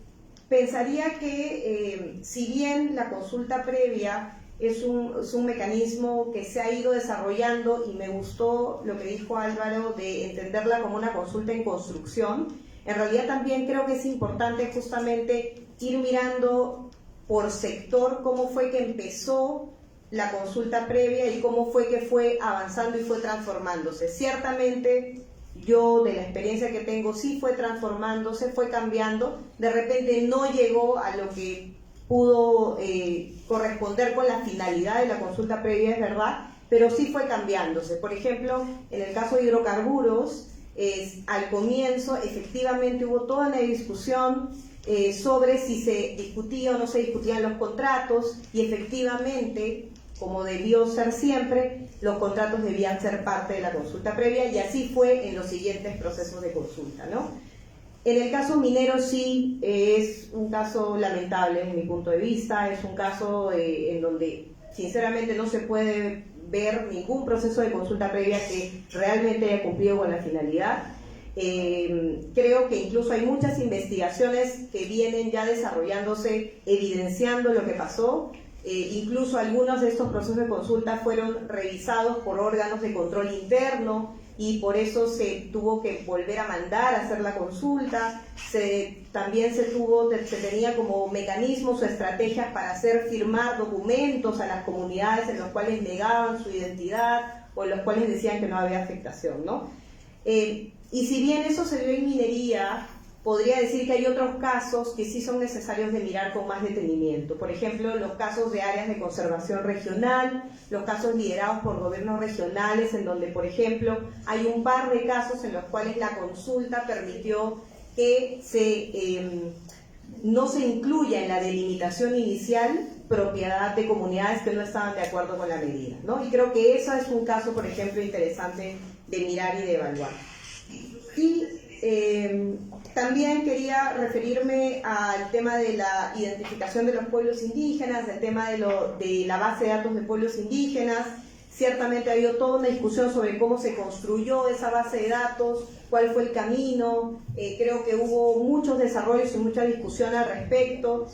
pensaría que si bien la consulta previa es un mecanismo que se ha ido desarrollando, y me gustó lo que dijo Álvaro de entenderla como una consulta en construcción, en realidad también creo que es importante justamente ir mirando por sector cómo fue que empezó la consulta previa y cómo fue que fue avanzando y fue transformándose. Ciertamente yo, de la experiencia que tengo, sí fue transformándose, fue cambiando, de repente no llegó a lo que pudo corresponder con la finalidad de la consulta previa, es verdad, pero sí fue cambiándose. Por ejemplo, en el caso de hidrocarburos, al comienzo efectivamente hubo toda una discusión sobre si se discutía o no se discutían los contratos, y efectivamente, como debió ser siempre, los contratos debían ser parte de la consulta previa, y así fue en los siguientes procesos de consulta, ¿no? En el caso minero sí es un caso lamentable desde mi punto de vista, es un caso en donde sinceramente no se puede ver ningún proceso de consulta previa que realmente haya cumplido con la finalidad. Creo que incluso hay muchas investigaciones que vienen ya desarrollándose evidenciando lo que pasó. Incluso algunos de estos procesos de consulta fueron revisados por órganos de control interno, y por eso se tuvo que volver a mandar a hacer la consulta. También se tenía como mecanismos o estrategias para hacer firmar documentos a las comunidades en los cuales negaban su identidad o en los cuales decían que no había afectación, ¿no? Y si bien eso se dio en minería, podría decir que hay otros casos que sí son necesarios de mirar con más detenimiento. Por ejemplo, los casos de áreas de conservación regional, los casos liderados por gobiernos regionales, en donde, por ejemplo, hay un par de casos en los cuales la consulta permitió que no se incluya en la delimitación inicial propiedad de comunidades que no estaban de acuerdo con la medida, ¿no? Y creo que eso es un caso, por ejemplo, interesante de mirar y de evaluar. Y también quería referirme al tema de la identificación de los pueblos indígenas, del tema de la base de datos de pueblos indígenas. Ciertamente ha habido toda una discusión sobre cómo se construyó esa base de datos, cuál fue el camino. Creo que hubo muchos desarrollos y mucha discusión al respecto.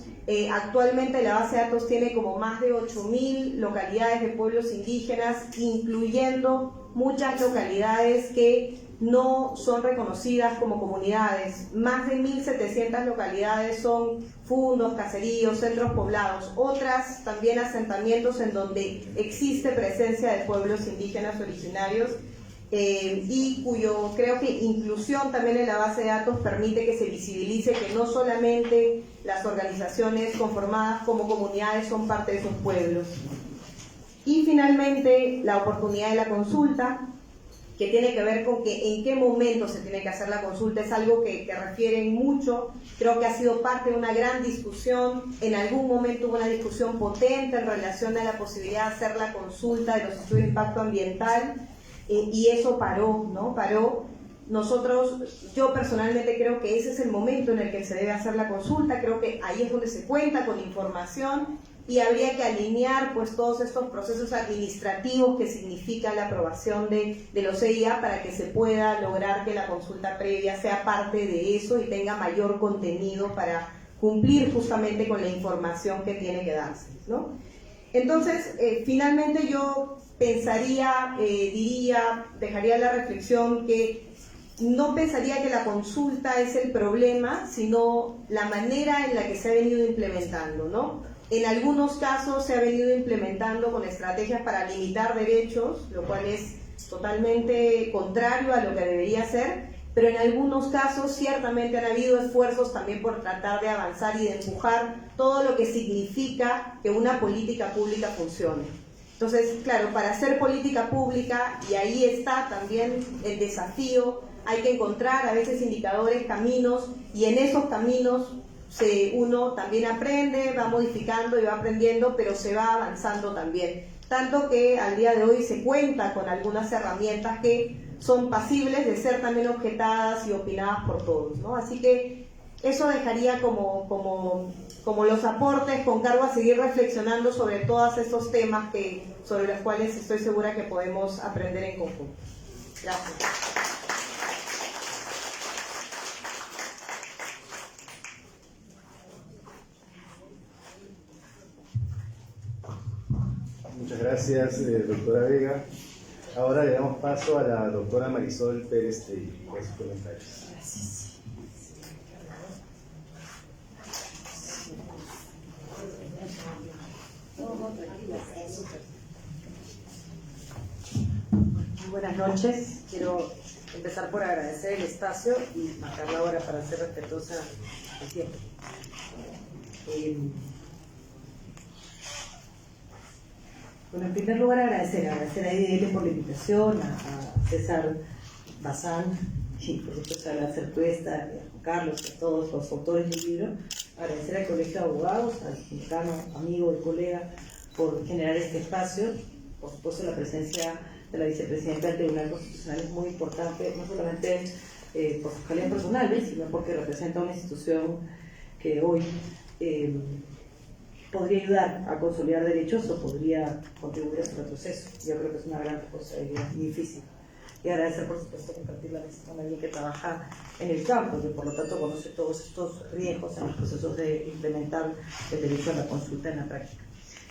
Actualmente la base de datos tiene como más de 8.000 localidades de pueblos indígenas, incluyendo muchas localidades que no son reconocidas como comunidades. Más de 1.700 localidades son fundos, caseríos, centros poblados, otras también asentamientos en donde existe presencia de pueblos indígenas originarios, y cuyo creo que inclusión también en la base de datos permite que se visibilice que no solamente las organizaciones conformadas como comunidades son parte de esos pueblos. Y finalmente, la oportunidad de la consulta. que tiene que ver con que en qué momento se tiene que hacer la consulta. Es algo que refieren mucho, creo que ha sido parte de una gran discusión. En algún momento hubo una discusión potente en relación a la posibilidad de hacer la consulta de los estudios de impacto ambiental, y eso paró, ¿no? Paró. Yo personalmente creo que ese es el momento en el que se debe hacer la consulta. Creo que ahí es donde se cuenta con información, y habría que alinear pues todos estos procesos administrativos que significa la aprobación de los EIA para que se pueda lograr que la consulta previa sea parte de eso y tenga mayor contenido para cumplir justamente con la información que tiene que darse, ¿no? Entonces, finalmente yo pensaría, dejaría la reflexión que no pensaría que la consulta es el problema, sino la manera en la que se ha venido implementando, ¿no? En algunos casos se ha venido implementando con estrategias para limitar derechos, lo cual es totalmente contrario a lo que debería ser, pero en algunos casos ciertamente han habido esfuerzos también por tratar de avanzar y de empujar todo lo que significa que una política pública funcione. Entonces, claro, para hacer política pública, y ahí está también el desafío, hay que encontrar a veces indicadores, caminos, y en esos caminos uno también aprende, va modificando y va aprendiendo, pero se va avanzando también. Tanto que al día de hoy se cuenta con algunas herramientas que son pasibles de ser también objetadas y opinadas por todos, ¿no? Así que eso dejaría como los aportes, con cargo a seguir reflexionando sobre todos estos temas sobre los cuales estoy segura que podemos aprender en conjunto. Gracias.
Muchas gracias, doctora Vega. Ahora le damos paso a la doctora Marisol Pérez Tello por sus comentarios.
Muy buenas noches. Quiero empezar por agradecer el espacio y marcar la hora para ser respetuosa del tiempo. Bueno, en primer lugar agradecer a IDL por la invitación, a César Bazán y por supuesto a la Certuesta, a Juan Carlos, a todos los autores del libro. Agradecer al Colegio de Abogados, al mexicano amigo y colega, por generar este espacio. Por supuesto, la presencia de la vicepresidenta del Tribunal Constitucional es muy importante, no solamente por sus calidades personales, sino porque representa una institución que hoy podría ayudar a consolidar derechos o podría contribuir a su retroceso. Yo creo que es una gran responsabilidad y difícil. Y agradecer, por supuesto, compartir la mesa con alguien que trabaja en el campo y que por lo tanto conoce todos estos riesgos en los procesos de implementar el derecho a la consulta en la práctica.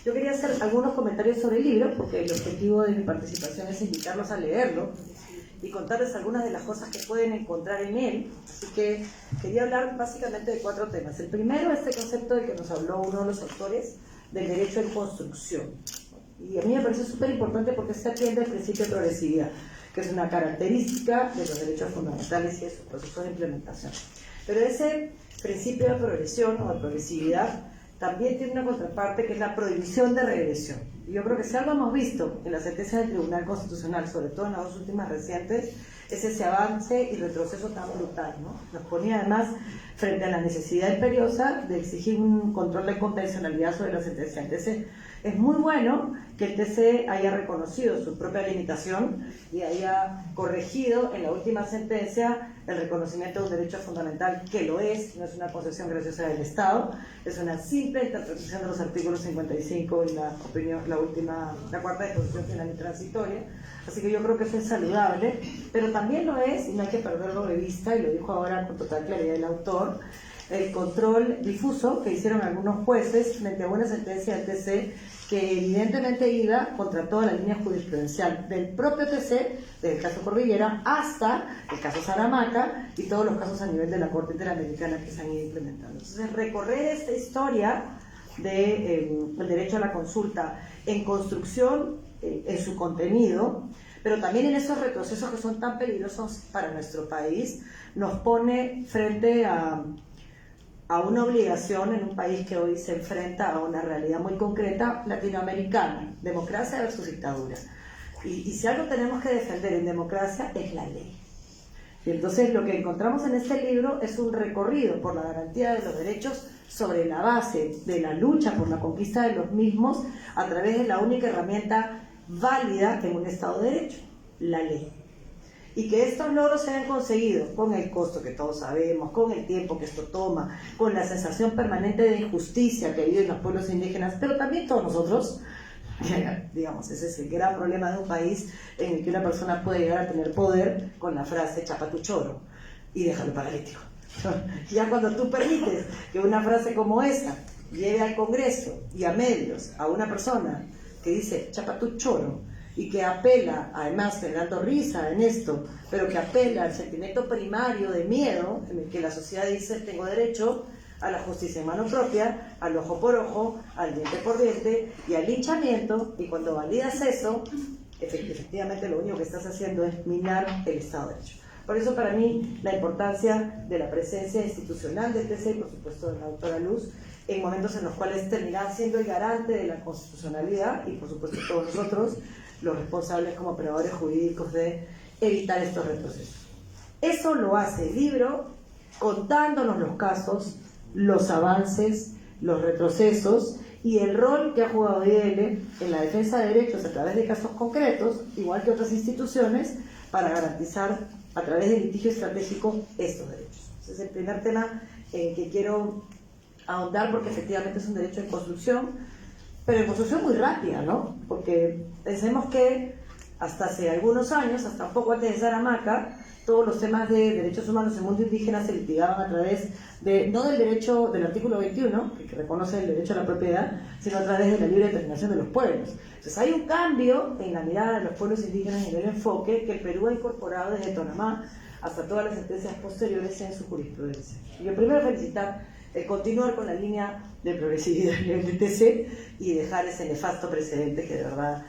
Yo quería hacer algunos comentarios sobre el libro, porque el objetivo de mi participación es invitarlos a leerlo y contarles algunas de las cosas que pueden encontrar en él. Así que quería hablar básicamente de 4 temas. El primero, este concepto del que nos habló uno de los autores, del derecho en construcción. Y a mí me parece súper importante porque se atiende al principio de progresividad, que es una característica de los derechos fundamentales y de su proceso de implementación. Pero ese principio de progresión o de progresividad también tiene una contraparte que es la prohibición de regresión. Y yo creo que si algo hemos visto en las sentencias del Tribunal Constitucional, sobre todo en las 2 últimas recientes, es ese avance y retroceso tan brutal, ¿no? Nos ponía además frente a la necesidad imperiosa de exigir un control de convencionalidad sobre la sentencia. Entonces, es muy bueno que el TC haya reconocido su propia limitación y haya corregido en la última sentencia el reconocimiento de un derecho fundamental, que lo es, no es una concesión graciosa del Estado, es una simple interpretación de los artículos 55 y la cuarta disposición final y transitoria. Así que yo creo que eso es saludable, pero también lo es, y no hay que perderlo de vista, y lo dijo ahora con total claridad el autor, el control difuso que hicieron algunos jueces frente a una sentencia del TC que evidentemente iba contra toda la línea jurisprudencial del propio TC, desde el caso Cordillera hasta el caso Saramaca y todos los casos a nivel de la Corte Interamericana que se han ido implementando. Entonces, recorrer esta historia del derecho a la consulta en construcción, en su contenido, pero también en esos retrocesos que son tan peligrosos para nuestro país, nos pone frente a una obligación en un país que hoy se enfrenta a una realidad muy concreta latinoamericana, democracia versus dictadura. Y si algo tenemos que defender en democracia es la ley. Y entonces lo que encontramos en este libro es un recorrido por la garantía de los derechos sobre la base de la lucha por la conquista de los mismos a través de la única herramienta válida en un Estado de Derecho, la ley. Y que estos logros se hayan conseguido con el costo que todos sabemos, con el tiempo que esto toma, con la sensación permanente de injusticia que viven los pueblos indígenas, pero también todos nosotros. Digamos, ese es el gran problema de un país en el que una persona puede llegar a tener poder con la frase chapa tu choro y déjalo paralítico. Ya cuando tú permites que una frase como esa lleve al Congreso y a medios a una persona que dice chapa tu choro y que apela, además generando risa en esto, pero que apela al sentimiento primario de miedo en el que la sociedad dice tengo derecho a la justicia en mano propia, al ojo por ojo, al diente por diente y al linchamiento, y cuando validas eso, efectivamente lo único que estás haciendo es minar el Estado de Derecho. Por eso para mí la importancia de la presencia institucional del TC y por supuesto de la doctora Luz, en momentos en los cuales terminará siendo el garante de la constitucionalidad y por supuesto todos nosotros, los responsables como operadores jurídicos de evitar estos retrocesos. Eso lo hace el libro contándonos los casos, los avances, los retrocesos y el rol que ha jugado IDL en la defensa de derechos a través de casos concretos, igual que otras instituciones, para garantizar a través del litigio estratégico estos derechos. Ese es el primer tema en que quiero ahondar porque efectivamente es un derecho en construcción, pero en construcción muy rápida, ¿no? Porque pensemos que hasta hace algunos años, hasta un poco antes de Saramaca, todos los temas de derechos humanos en el mundo indígena se litigaban a través de, no del derecho del artículo 21, que reconoce el derecho a la propiedad, sino a través de la libre determinación de los pueblos. Entonces hay un cambio en la mirada de los pueblos indígenas y en el enfoque que el Perú ha incorporado desde Tonamá hasta todas las sentencias posteriores en su jurisprudencia. Y yo primero felicitar continuar con la línea de progresividad del TC y dejar ese nefasto precedente que de verdad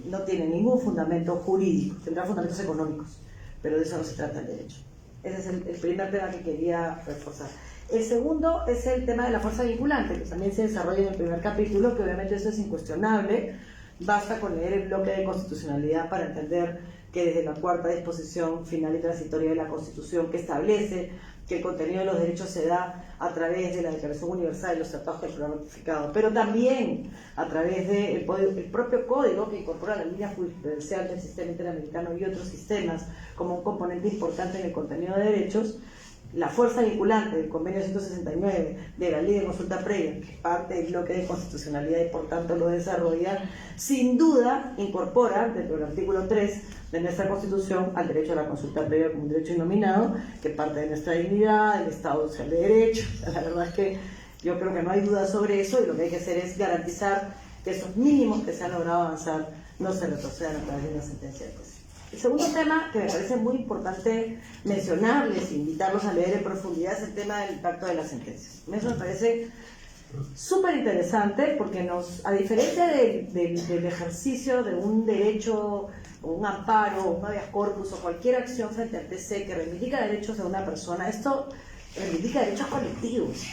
no tiene ningún fundamento jurídico, tendrá fundamentos económicos, pero de eso no se trata el derecho. Ese es el primer tema que quería reforzar. El segundo es el tema de la fuerza vinculante, que también se desarrolla en el primer capítulo, que obviamente eso es incuestionable. Basta con leer el bloque de constitucionalidad para entender que desde la cuarta disposición final y transitoria de la Constitución, que establece que el contenido de los derechos se da a través de la Declaración Universal de los Tratados del Programa Ratificado, pero también a través del propio código que incorpora la línea jurisprudencial del sistema interamericano y otros sistemas como un componente importante en el contenido de derechos. La fuerza vinculante del convenio 169 de la ley de consulta previa, que es parte del bloque de constitucionalidad y por tanto lo desarrolla, sin duda incorpora dentro del artículo 3 de nuestra Constitución al derecho a la consulta previa como un derecho innominado, que parte de nuestra dignidad, del Estado Social de Derecho. La verdad es que yo creo que no hay duda sobre eso y lo que hay que hacer es garantizar que esos mínimos que se han logrado avanzar no se retrocedan a través de una sentencia de juez. El segundo tema que me parece muy importante mencionarles e invitarlos a leer en profundidad es el tema del impacto de las sentencias. Eso me parece súper interesante porque a diferencia del ejercicio de un derecho, o un amparo, un habeas corpus o cualquier acción frente al TC que reivindica derechos de una persona, esto reivindica derechos colectivos.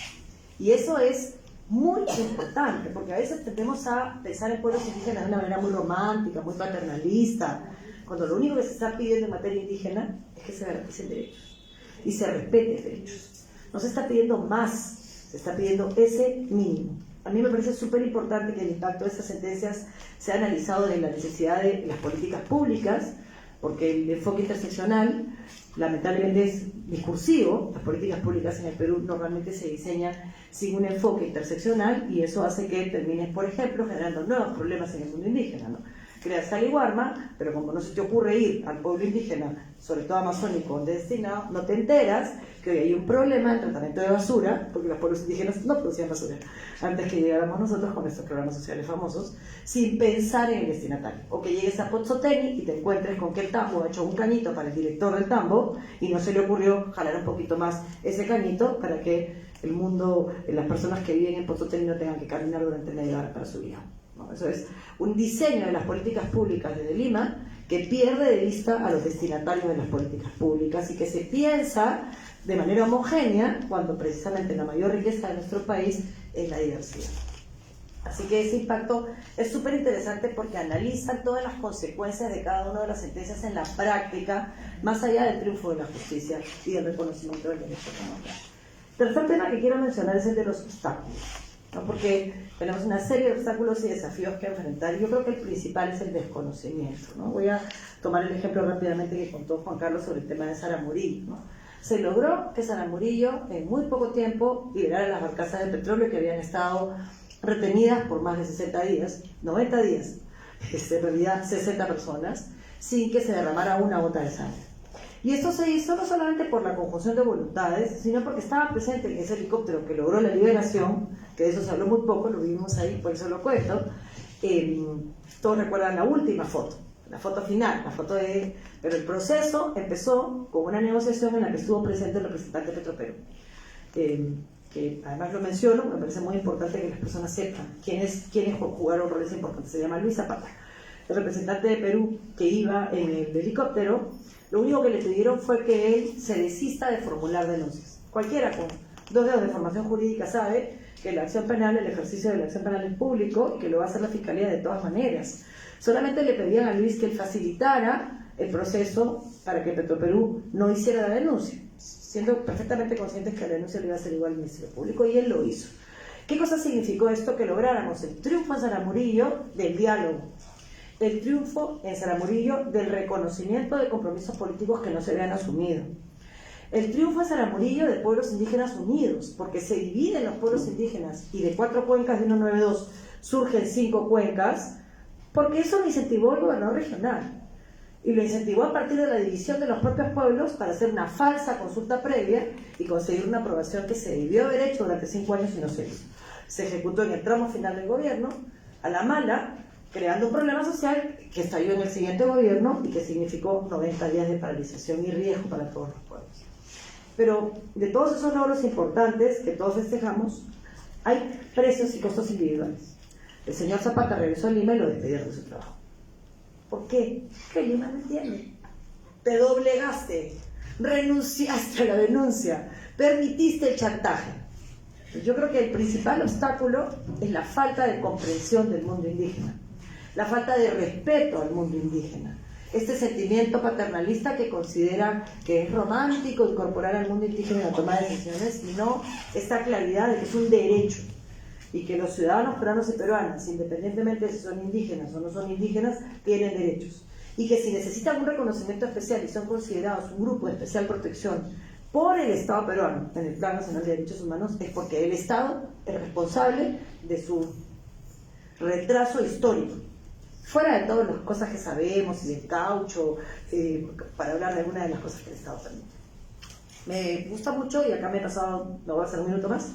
Y eso es muy importante porque a veces tendemos a pensar en pueblos indígenas de una manera muy romántica, muy paternalista, cuando lo único que se está pidiendo en materia indígena es que se garanticen derechos y se respeten derechos. No se está pidiendo más, se está pidiendo ese mínimo. A mí me parece súper importante que el impacto de estas sentencias sea analizado en la necesidad de las políticas públicas, porque el enfoque interseccional lamentablemente es discursivo. Las políticas públicas en el Perú normalmente se diseñan sin un enfoque interseccional y eso hace que termines, por ejemplo, generando nuevos problemas en el mundo indígena, ¿no? Creas Taliguarma, pero como no se te ocurre ir al pueblo indígena, sobre todo amazónico, donde destinado, no te enteras que hoy hay un problema de tratamiento de basura, porque los pueblos indígenas no producían basura antes que llegáramos nosotros con nuestros programas sociales famosos, sin pensar en el destinatario. O que llegues a Pozzoteni y te encuentres con que el tambo ha hecho un cañito para el director del tambo y no se le ocurrió jalar un poquito más ese cañito para que el mundo, las personas que viven en Pozzoteni no tengan que caminar durante media hora para subir. ¿No? Eso es un diseño de las políticas públicas desde Lima que pierde de vista a los destinatarios de las políticas públicas y que se piensa de manera homogénea cuando precisamente la mayor riqueza de nuestro país es la diversidad. Así que ese impacto es súper interesante porque analizan todas las consecuencias de cada una de las sentencias en la práctica, más allá del triunfo de la justicia y del reconocimiento del derecho como tal. Tercer tema que quiero mencionar es el de los obstáculos, ¿no? Porque tenemos una serie de obstáculos y desafíos que enfrentar, y yo creo que el principal es el desconocimiento, ¿no? Voy a tomar el ejemplo rápidamente que contó Juan Carlos sobre el tema de Sara Murillo, ¿no? Se logró que Sara Murillo en muy poco tiempo liberara las barcazas de petróleo que habían estado retenidas por más de 60 días, 90 días, en realidad 60 personas, sin que se derramara una gota de sangre. Y esto se hizo no solamente por la conjunción de voluntades, sino porque estaba presente en ese helicóptero que logró la liberación, que de eso se habló muy poco, lo vimos ahí, por eso lo cuento. Todos recuerdan la última foto, la foto final, la foto de... Pero el proceso empezó con una negociación en la que estuvo presente el representante de Petroperú. Que además lo menciono, me parece muy importante que las personas sepan quiénes jugaron roles importantes. Se llama Luis Zapata, el representante de Perú que iba en el helicóptero. Lo único que le pidieron fue que él se desista de formular denuncias. Cualquiera con 2 dedos de formación jurídica sabe que la acción penal, el ejercicio de la acción penal es público y que lo va a hacer la Fiscalía de todas maneras. Solamente le pedían a Luis que él facilitara el proceso para que Petroperú no hiciera la denuncia, siendo perfectamente conscientes que la denuncia le iba a hacer igual al Ministerio Público, y él lo hizo. ¿Qué cosa significó esto? Que lográramos el triunfo en Sara Murillo del diálogo, el triunfo en Sara Murillo del reconocimiento de compromisos políticos que no se habían asumido, el triunfo en Sara Murillo de pueblos indígenas unidos, porque se dividen los pueblos indígenas y de 4 cuencas de 192 surgen 5 cuencas, porque eso lo incentivó el gobernador regional. Y lo incentivó a partir de la división de los propios pueblos para hacer una falsa consulta previa y conseguir una aprobación que se debió haber hecho durante 5 años y no se hizo. Se ejecutó en el tramo final del gobierno, a la mala, creando un problema social que estalló en el siguiente gobierno y que significó 90 días de paralización y riesgo para todos los pueblos. Pero de todos esos logros importantes que todos festejamos, hay precios y costos individuales. El señor Zapata regresó a Lima y lo despidieron de su trabajo. ¿Por qué? Que Lima no entiende. Te doblegaste, renunciaste a la denuncia, permitiste el chantaje. Yo creo que el principal obstáculo es la falta de comprensión del mundo indígena, la falta de respeto al mundo indígena, este sentimiento paternalista que considera que es romántico incorporar al mundo indígena en la toma de decisiones, y no esta claridad de que es un derecho, y que los ciudadanos peruanos y peruanas, independientemente de si son indígenas o no son indígenas, tienen derechos, y que si necesitan un reconocimiento especial y son considerados un grupo de especial protección por el Estado peruano en el Plan Nacional de Derechos Humanos, es porque el Estado es responsable de su retraso histórico, fuera de todas las cosas que sabemos y del caucho, para hablar de algunas de las cosas que el Estado permite. Me gusta mucho, y acá me voy a hacer un minuto más,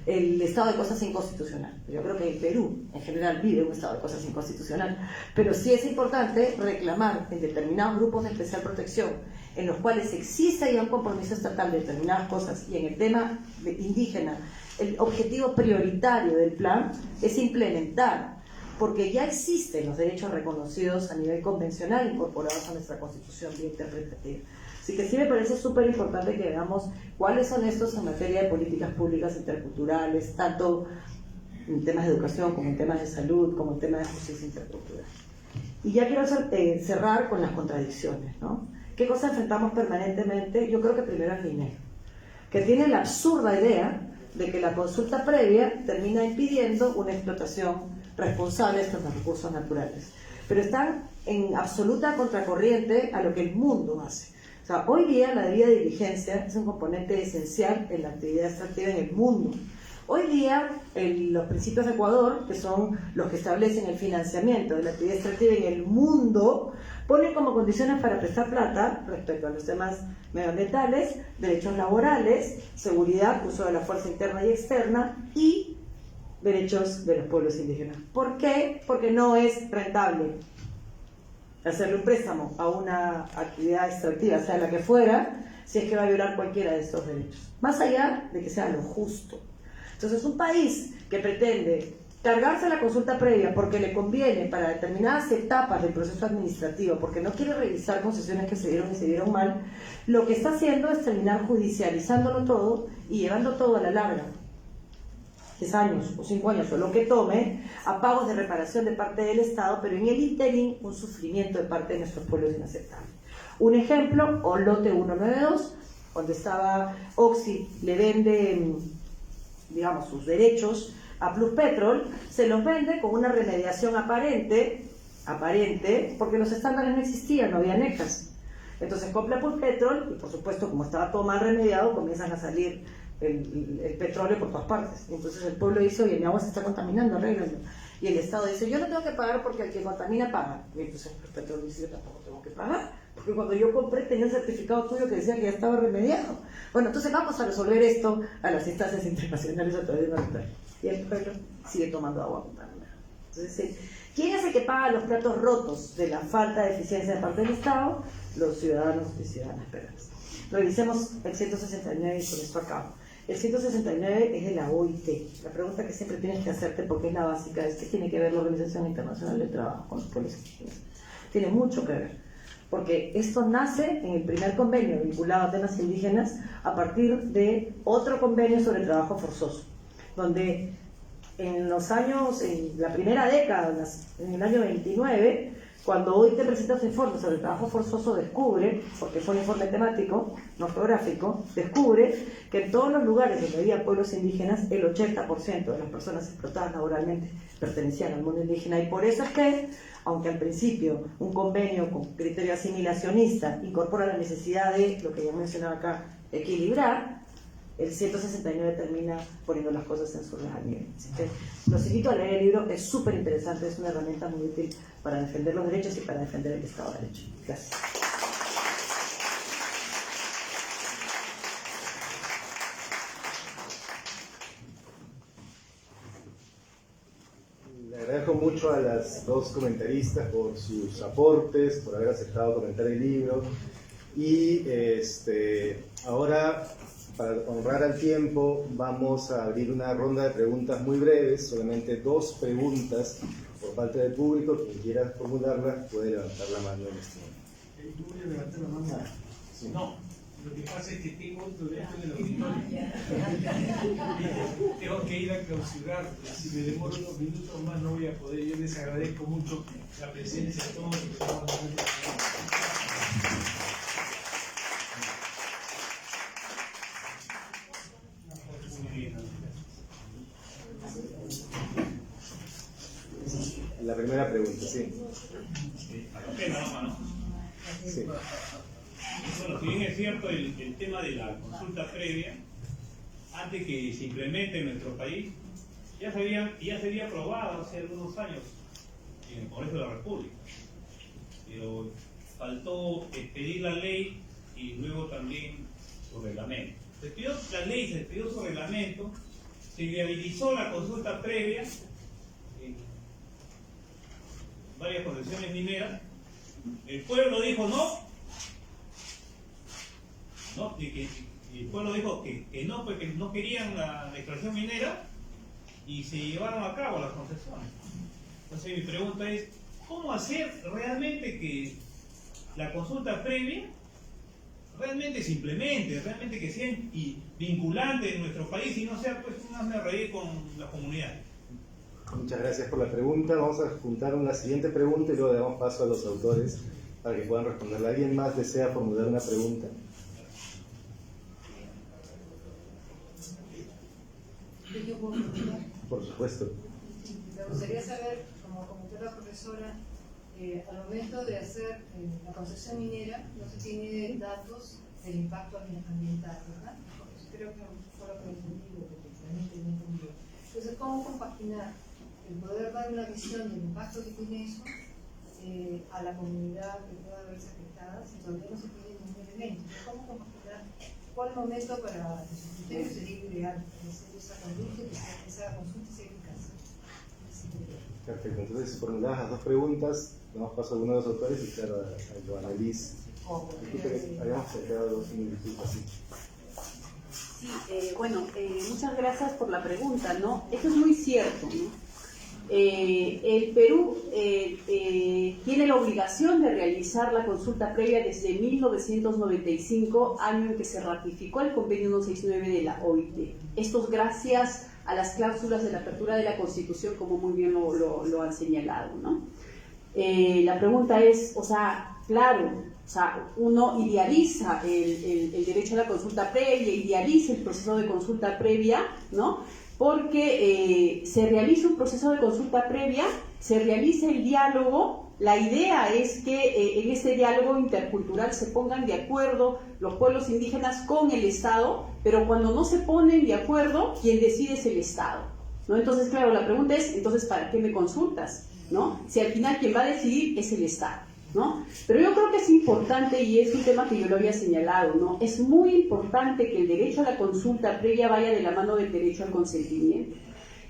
el estado de cosas inconstitucional. Yo creo que el Perú en general vive un estado de cosas inconstitucional, pero sí es importante reclamar en determinados grupos de especial protección en los cuales existe ya un compromiso estatal de determinadas cosas, y en el tema indígena el objetivo prioritario del plan es implementar, porque ya existen los derechos reconocidos a nivel convencional incorporados a nuestra Constitución vía interpretativa. Así que sí me parece súper importante que veamos cuáles son estos en materia de políticas públicas interculturales, tanto en temas de educación como en temas de salud, como en temas de justicia intercultural. Y ya quiero cerrar con las contradicciones, ¿no? ¿Qué cosa enfrentamos permanentemente? Yo creo que primero es dinero, que tiene la absurda idea de que la consulta previa termina impidiendo una explotación responsable de estos recursos naturales. Pero están en absoluta contracorriente a lo que el mundo hace. O sea, hoy día la debida diligencia es un componente esencial en la actividad extractiva en el mundo. Hoy día los principios de Ecuador, que son los que establecen el financiamiento de la actividad extractiva en el mundo, ponen como condiciones para prestar plata respecto a los temas medioambientales, derechos laborales, seguridad, uso de la fuerza interna y externa y derechos de los pueblos indígenas. ¿Por qué? Porque no es rentable hacerle un préstamo a una actividad extractiva, sea la que fuera, si es que va a violar cualquiera de estos derechos, más allá de que sea lo justo. Entonces, un país que pretende cargarse la consulta previa porque le conviene para determinadas etapas del proceso administrativo, porque no quiere revisar concesiones que se dieron y se dieron mal, lo que está haciendo es terminar judicializándolo todo y llevando todo a la larga. 10 años o 5 años o lo que tome, a pagos de reparación de parte del Estado, pero en el interín un sufrimiento de parte de nuestros pueblos inaceptable. Un ejemplo, o lote 192, donde estaba Oxy, le vende, digamos, sus derechos a Plus Petrol, se los vende con una remediación aparente, porque los estándares no existían, no había NECAS. Entonces compra Plus Petrol y por supuesto, como estaba todo mal remediado, comienzan a salir el petróleo por todas partes. Entonces el pueblo dice, oye, mi agua se está contaminando, arréglalo. Y el Estado dice, yo no tengo que pagar porque el que contamina paga. Y entonces Plus Petrol dice, yo tampoco tengo que pagar, porque cuando yo compré tenía un certificado tuyo que decía que ya estaba remediado. Bueno, entonces vamos a resolver esto a las instancias internacionales a través de una ventana. Y el pueblo sigue tomando agua contaminada. Entonces, ¿quién es el que paga los platos rotos de la falta de eficiencia de parte del Estado? Los ciudadanos y ciudadanas peruanas. Revisemos el 169 y con esto acabo. El 169 es de la OIT. La pregunta que siempre tienes que hacerte, porque es la básica, es ¿qué tiene que ver la Organización Internacional del Trabajo con los pueblos indígenas? Tiene mucho que ver, porque esto nace en el primer convenio vinculado a temas indígenas a partir de otro convenio sobre trabajo forzoso, donde en los años, en la primera década, en el año 29, cuando hoy te presenta su informe sobre el trabajo forzoso, descubre, porque fue un informe temático, no geográfico, descubre que en todos los lugares donde había pueblos indígenas, el 80% de las personas explotadas laboralmente pertenecían al mundo indígena. Y por eso es que, aunque al principio un convenio con criterio asimilacionista incorpora la necesidad de, lo que ya mencionaba acá, equilibrar, el 169 termina poniendo las cosas en su real nivel. Así que los invito a leer el libro, es súper interesante, es una herramienta muy útil para defender los derechos y para defender el Estado de Derecho. Gracias.
Le agradezco mucho a las dos comentaristas por sus aportes, por haber aceptado comentar el libro. Y ahora, para honrar al tiempo, vamos a abrir una ronda de preguntas muy breves, solamente 2 preguntas por parte del público. Quien quiera formularlas puede levantar la mano en este momento.
¿Tú voy a levantar la mano?
Sí.
No, lo que pasa es que tengo otro evento en el auditorio. Tengo que ir a clausurar. Si me demoro unos minutos más no voy a poder. Yo les agradezco mucho la presencia de todos.
La primera pregunta, sí. Sí.
Bueno, si bien es cierto el tema de la consulta previa, antes que se implemente en nuestro país, ya se había aprobado hace algunos años en el Congreso de la República. Pero faltó expedir la ley y luego también su reglamento. Se expidió la ley, se expidió su reglamento, se viabilizó la consulta previa en varias concesiones mineras. El pueblo dijo no, y el pueblo dijo que no, porque no querían la extracción minera y se llevaron a cabo las concesiones. Entonces mi pregunta es, ¿cómo hacer realmente que la consulta previa realmente se implemente, realmente que sea vinculante en nuestro país y no sea pues un hazme reír con la comunidad?
Muchas gracias por la pregunta. Vamos a juntar una siguiente pregunta y luego damos paso a los autores para que puedan responderla. ¿Alguien más desea formular una pregunta? Por supuesto.
Me gustaría saber, como comentó la profesora, al momento de hacer la concesión minera no se tiene datos del impacto ambiental, ¿verdad? Creo que fue lo que entendí, lo que también tenía entendido. Entonces, ¿cómo compaginar el poder dar una visión del impacto que tiene eso a la comunidad que pueda verse afectada si todavía no se tiene ningún elemento? ¿Cómo compaginar? ¿Cuál momento para que su criterio sería ideal para hacer esa consulta sea eficaz?
Perfecto, entonces formuladas las 2 preguntas, damos paso a alguno de los autores y claro, a Joana Liz. Disculpe que habíamos quedado 2 minutos así.
Sí, muchas gracias por la pregunta, ¿no? Eso es muy cierto, ¿no? El Perú tiene la obligación de realizar la consulta previa desde 1995, año en que se ratificó el convenio 169 de la OIT. Esto es gracias a las cláusulas de la apertura de la Constitución, como muy bien lo han señalado, ¿no? La pregunta es, o sea, claro, o sea, uno idealiza el derecho a la consulta previa, idealiza el proceso de consulta previa, ¿no? Porque se realiza un proceso de consulta previa, se realiza el diálogo. La idea es que en ese diálogo intercultural se pongan de acuerdo los pueblos indígenas con el Estado, pero cuando no se ponen de acuerdo, quien decide es el Estado, ¿no? Entonces, claro, la pregunta es, entonces, ¿para qué me consultas? ¿No? Si al final quien va a decidir es el Estado, ¿no? Pero yo creo que es importante, y es un tema que yo lo había señalado, ¿no? Es muy importante que el derecho a la consulta previa vaya de la mano del derecho al consentimiento.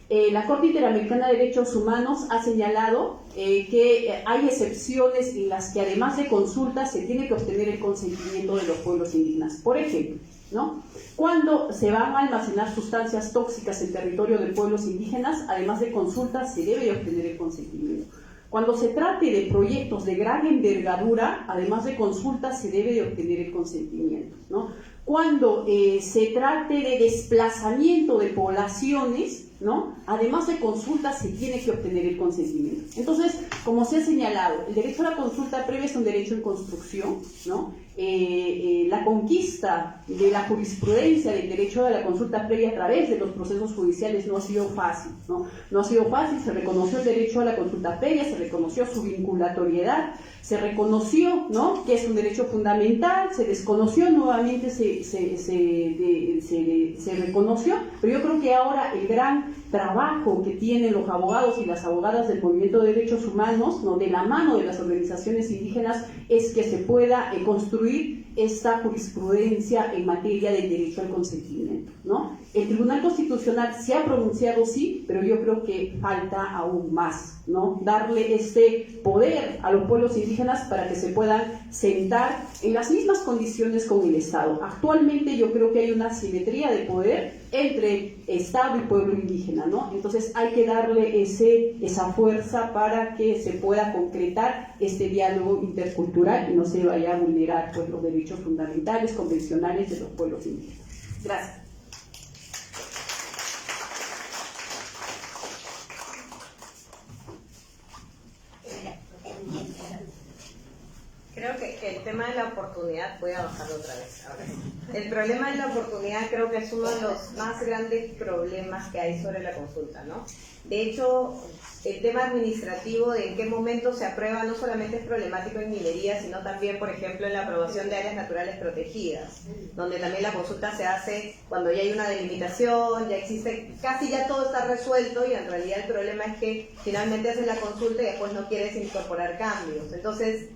La Corte Interamericana de Derechos Humanos ha señalado que hay excepciones en las que además de consultas se tiene que obtener el consentimiento de los pueblos indígenas. Por ejemplo, ¿no? Cuando se van a almacenar sustancias tóxicas en territorio de pueblos indígenas, además de consultas se debe obtener el consentimiento. Cuando se trate de proyectos de gran envergadura, además de consultas se debe de obtener el consentimiento, ¿no? Cuando se trate de desplazamiento de poblaciones, ¿no? Además de consultas se tiene que obtener el consentimiento. Entonces, como se ha señalado, el derecho a la consulta previa es un derecho en construcción, ¿no? La conquista de la jurisprudencia del derecho a la consulta previa a través de los procesos judiciales no ha sido fácil, ¿no? No ha sido fácil, se reconoció el derecho a la consulta previa, se reconoció su vinculatoriedad, se reconoció, ¿no?, que es un derecho fundamental, se desconoció, nuevamente se reconoció, pero yo creo que ahora el gran trabajo que tienen los abogados y las abogadas del movimiento de derechos humanos, ¿no?, de la mano de las organizaciones indígenas, es que se pueda construir esta jurisprudencia en materia del derecho al consentimiento, ¿no? El Tribunal Constitucional se ha pronunciado, sí, pero yo creo que falta aún más, ¿no? Darle este poder a los pueblos indígenas para que se puedan sentar en las mismas condiciones con el Estado. Actualmente yo creo que hay una asimetría de poder entre Estado y pueblo indígena, ¿no? Entonces hay que darle esa fuerza para que se pueda concretar este diálogo intercultural y no se vaya a vulnerar, pues, los derechos fundamentales, convencionales de los pueblos indígenas. Gracias.
Creo que el tema de la oportunidad, voy a bajarlo otra vez ahora. El problema de la oportunidad creo que es uno de los más grandes problemas que hay sobre la consulta, ¿no? De hecho, el tema administrativo de en qué momento se aprueba no solamente es problemático en minería, sino también, por ejemplo, en la aprobación de áreas naturales protegidas, donde también la consulta se hace cuando ya hay una delimitación, ya existe, casi ya todo está resuelto, y en realidad el problema es que finalmente haces la consulta y después no quieres incorporar cambios. Entonces,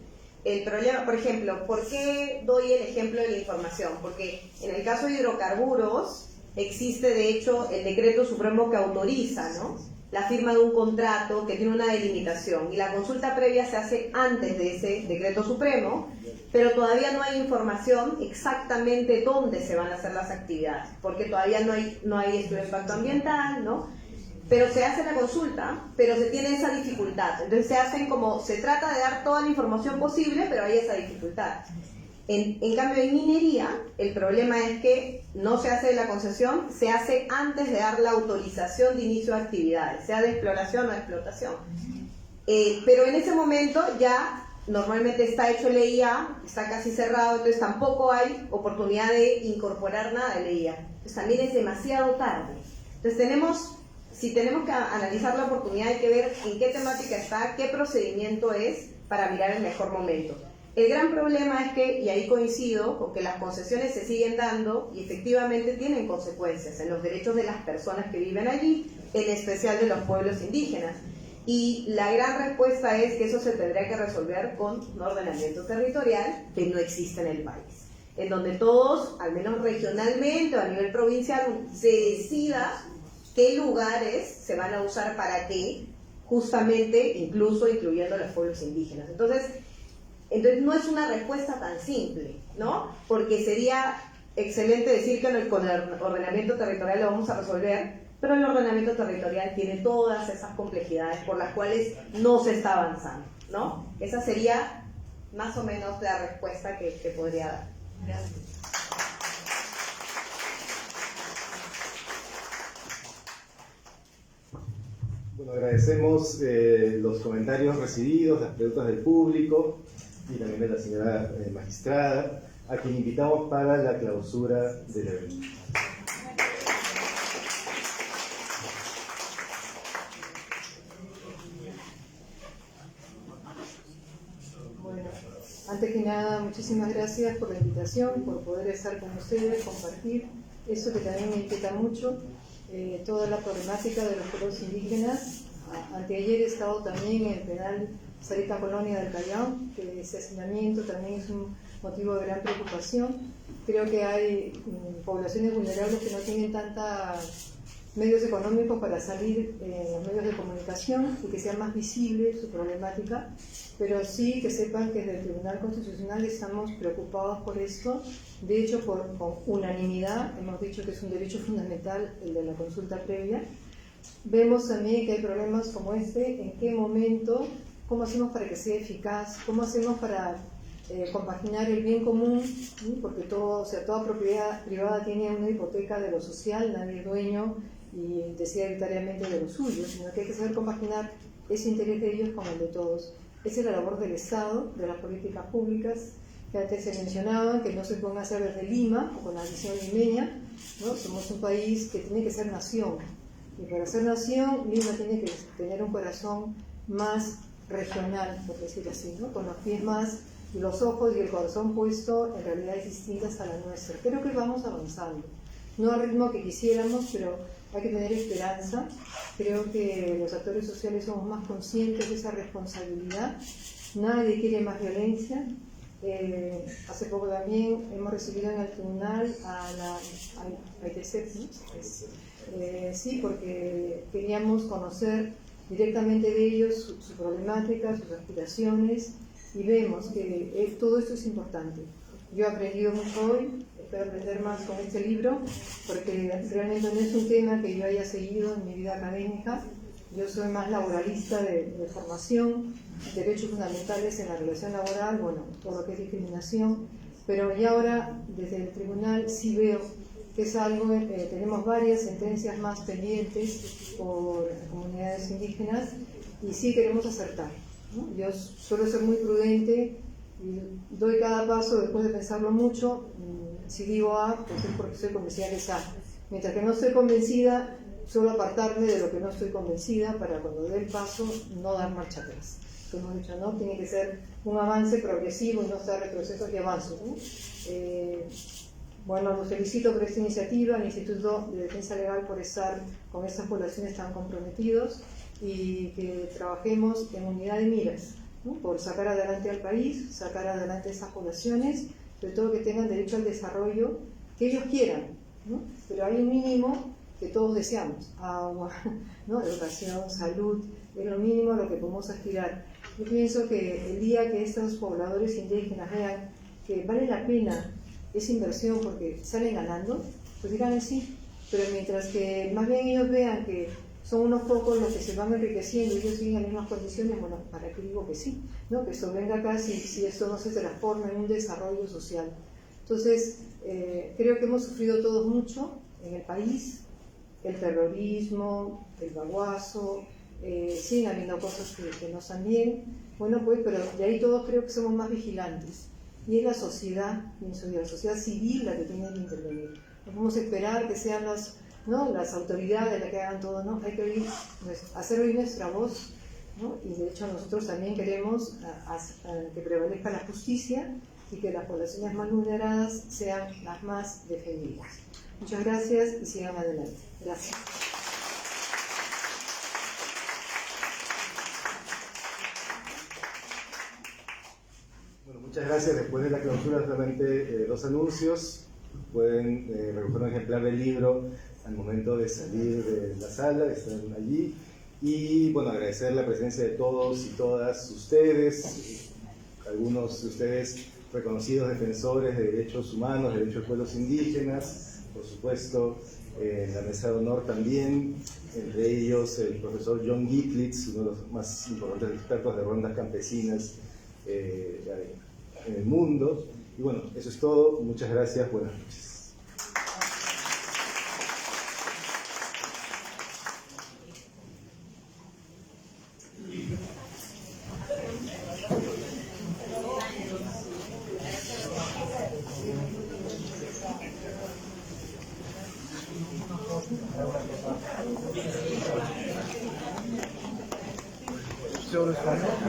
el problema, por ejemplo, ¿por qué doy el ejemplo de la información? Porque en el caso de hidrocarburos existe de hecho el decreto supremo que autoriza, ¿no?, la firma de un contrato que tiene una delimitación, y la consulta previa se hace antes de ese decreto supremo, pero todavía no hay información exactamente dónde se van a hacer las actividades, porque todavía no hay estudio de impacto ambiental, ¿no? Pero se hace la consulta, pero se tiene esa dificultad. Entonces se hacen como, se trata de dar toda la información posible, pero hay esa dificultad. En cambio, en minería, el problema es que no se hace la concesión, se hace antes de dar la autorización de inicio de actividades, sea de exploración o de explotación. Pero en ese momento ya normalmente está hecho el EIA, está casi cerrado, entonces tampoco hay oportunidad de incorporar nada del EIA. Entonces también es demasiado tarde. Entonces si tenemos que analizar la oportunidad, hay que ver en qué temática está, qué procedimiento es para mirar el mejor momento. El gran problema es que, y ahí coincido, con que las concesiones se siguen dando y efectivamente tienen consecuencias en los derechos de las personas que viven allí, en especial de los pueblos indígenas. Y la gran respuesta es que eso se tendría que resolver con un ordenamiento territorial que no existe en el país, en donde todos, al menos regionalmente o a nivel provincial, se decida qué lugares se van a usar para qué, justamente incluso incluyendo a los pueblos indígenas. Entonces no es una respuesta tan simple, ¿no? Porque sería excelente decir que con el ordenamiento territorial lo vamos a resolver, pero el ordenamiento territorial tiene todas esas complejidades por las cuales no se está avanzando, ¿no? Esa sería más o menos la respuesta que podría dar. Gracias.
Bueno, agradecemos los comentarios recibidos, las preguntas del público y también de la señora magistrada, a quien invitamos para la clausura del evento.
Bueno, antes que nada, muchísimas gracias por la invitación, por poder estar con ustedes, compartir eso que también me inquieta mucho, toda la problemática de los pueblos indígenas. Anteayer he estado también en el penal Sarita Colonia del Callao, que ese hacinamiento también es un motivo de gran preocupación. Creo que hay poblaciones vulnerables que no tienen tantos medios económicos para salir en los medios de comunicación y que sea más visible su problemática, pero sí que sepan que desde el Tribunal Constitucional estamos preocupados por esto. De hecho, con unanimidad hemos dicho que es un derecho fundamental el de la consulta previa. Vemos también que hay problemas como este: en qué momento, cómo hacemos para que sea eficaz, cómo hacemos para compaginar el bien común, ¿sí? Porque todo, o sea, toda propiedad privada tiene una hipoteca de lo social, nadie es dueño y decide arbitrariamente de lo suyo, sino que hay que saber compaginar ese interés de ellos con el de todos. Esa es la labor del Estado, de las políticas públicas, que antes se mencionaban, que no se pueden hacer desde Lima o con la visión limeña, ¿no? Somos un país que tiene que ser nación, y para ser nación, Lima tiene que tener un corazón más regional, por decir así, ¿no? Con los pies más, y los ojos y el corazón puesto en realidades distintas a la nuestra. Creo que vamos avanzando, no al ritmo que quisiéramos, pero hay que tener esperanza. Creo que los actores sociales somos más conscientes de esa responsabilidad. Nadie quiere más violencia. Hace poco también hemos recibido en el tribunal a la ITC, ¿no? Sí, porque queríamos conocer directamente de ellos su problemática, sus aspiraciones, y vemos que todo esto es importante. Yo he aprendido mucho hoy, espero aprender más con este libro, porque realmente no es un tema que yo haya seguido en mi vida académica. Yo soy más laboralista de formación, derechos fundamentales en la relación laboral, bueno, todo lo que es discriminación, pero ya ahora desde el tribunal sí veo que es algo, tenemos varias sentencias más pendientes por comunidades indígenas y sí queremos acertar, ¿no? Yo suelo ser muy prudente y doy cada paso después de pensarlo mucho. Si digo A, pues es porque estoy convencida que es A. Mientras que no estoy convencida, suelo apartarme de lo que no estoy convencida para cuando dé el paso no dar marcha atrás. Como hemos dicho, ¿no? Tiene que ser un avance progresivo y no estar retrocesos y avances, ¿no? Bueno, los felicito por esta iniciativa, al Instituto de Defensa Legal por estar con estas poblaciones tan comprometidos y que trabajemos en unidad de miras, ¿no? Por sacar adelante al país, sacar adelante a esas poblaciones, sobre todo que tengan derecho al desarrollo que ellos quieran, ¿no? Pero hay un mínimo que todos deseamos: agua, ¿no? Educación, salud, es lo mínimo a lo que podemos aspirar. Yo pienso que el día que estos pobladores indígenas vean que vale la pena esa inversión porque salen ganando, pues dirán sí, pero mientras que más bien ellos vean que son unos pocos los que se van enriqueciendo y ellos siguen en las mismas condiciones, bueno, ¿para qué digo que sí? ¿No? Que esto venga acá si esto no se transforma en un desarrollo social. Entonces, creo que hemos sufrido todos mucho en el país, el terrorismo, el baguazo, siguen habiendo cosas que no están bien, bueno, pues, pero de ahí todos creo que somos más vigilantes. Y es la sociedad, pienso yo, la sociedad civil la que tiene que intervenir. No podemos esperar que sean las autoridades las que hagan todo, ¿no? Hay que oír, hacer oír nuestra voz, ¿no? Y de hecho nosotros también queremos que prevalezca la justicia y que las poblaciones más vulneradas sean las más defendidas. Muchas gracias y sigan adelante. Gracias.
Muchas gracias. Después de la clausura solamente dos anuncios. Pueden recoger un ejemplar del libro al momento de salir de la sala, están allí. Y bueno, agradecer la presencia de todos y todas ustedes, algunos de ustedes reconocidos defensores de derechos humanos, de derechos de pueblos indígenas, por supuesto, en la mesa de honor también, entre ellos el profesor John Gitlitz, uno de los más importantes expertos de rondas campesinas en el mundo. Y bueno, eso es todo. Muchas gracias. Buenas noches.
Lozano.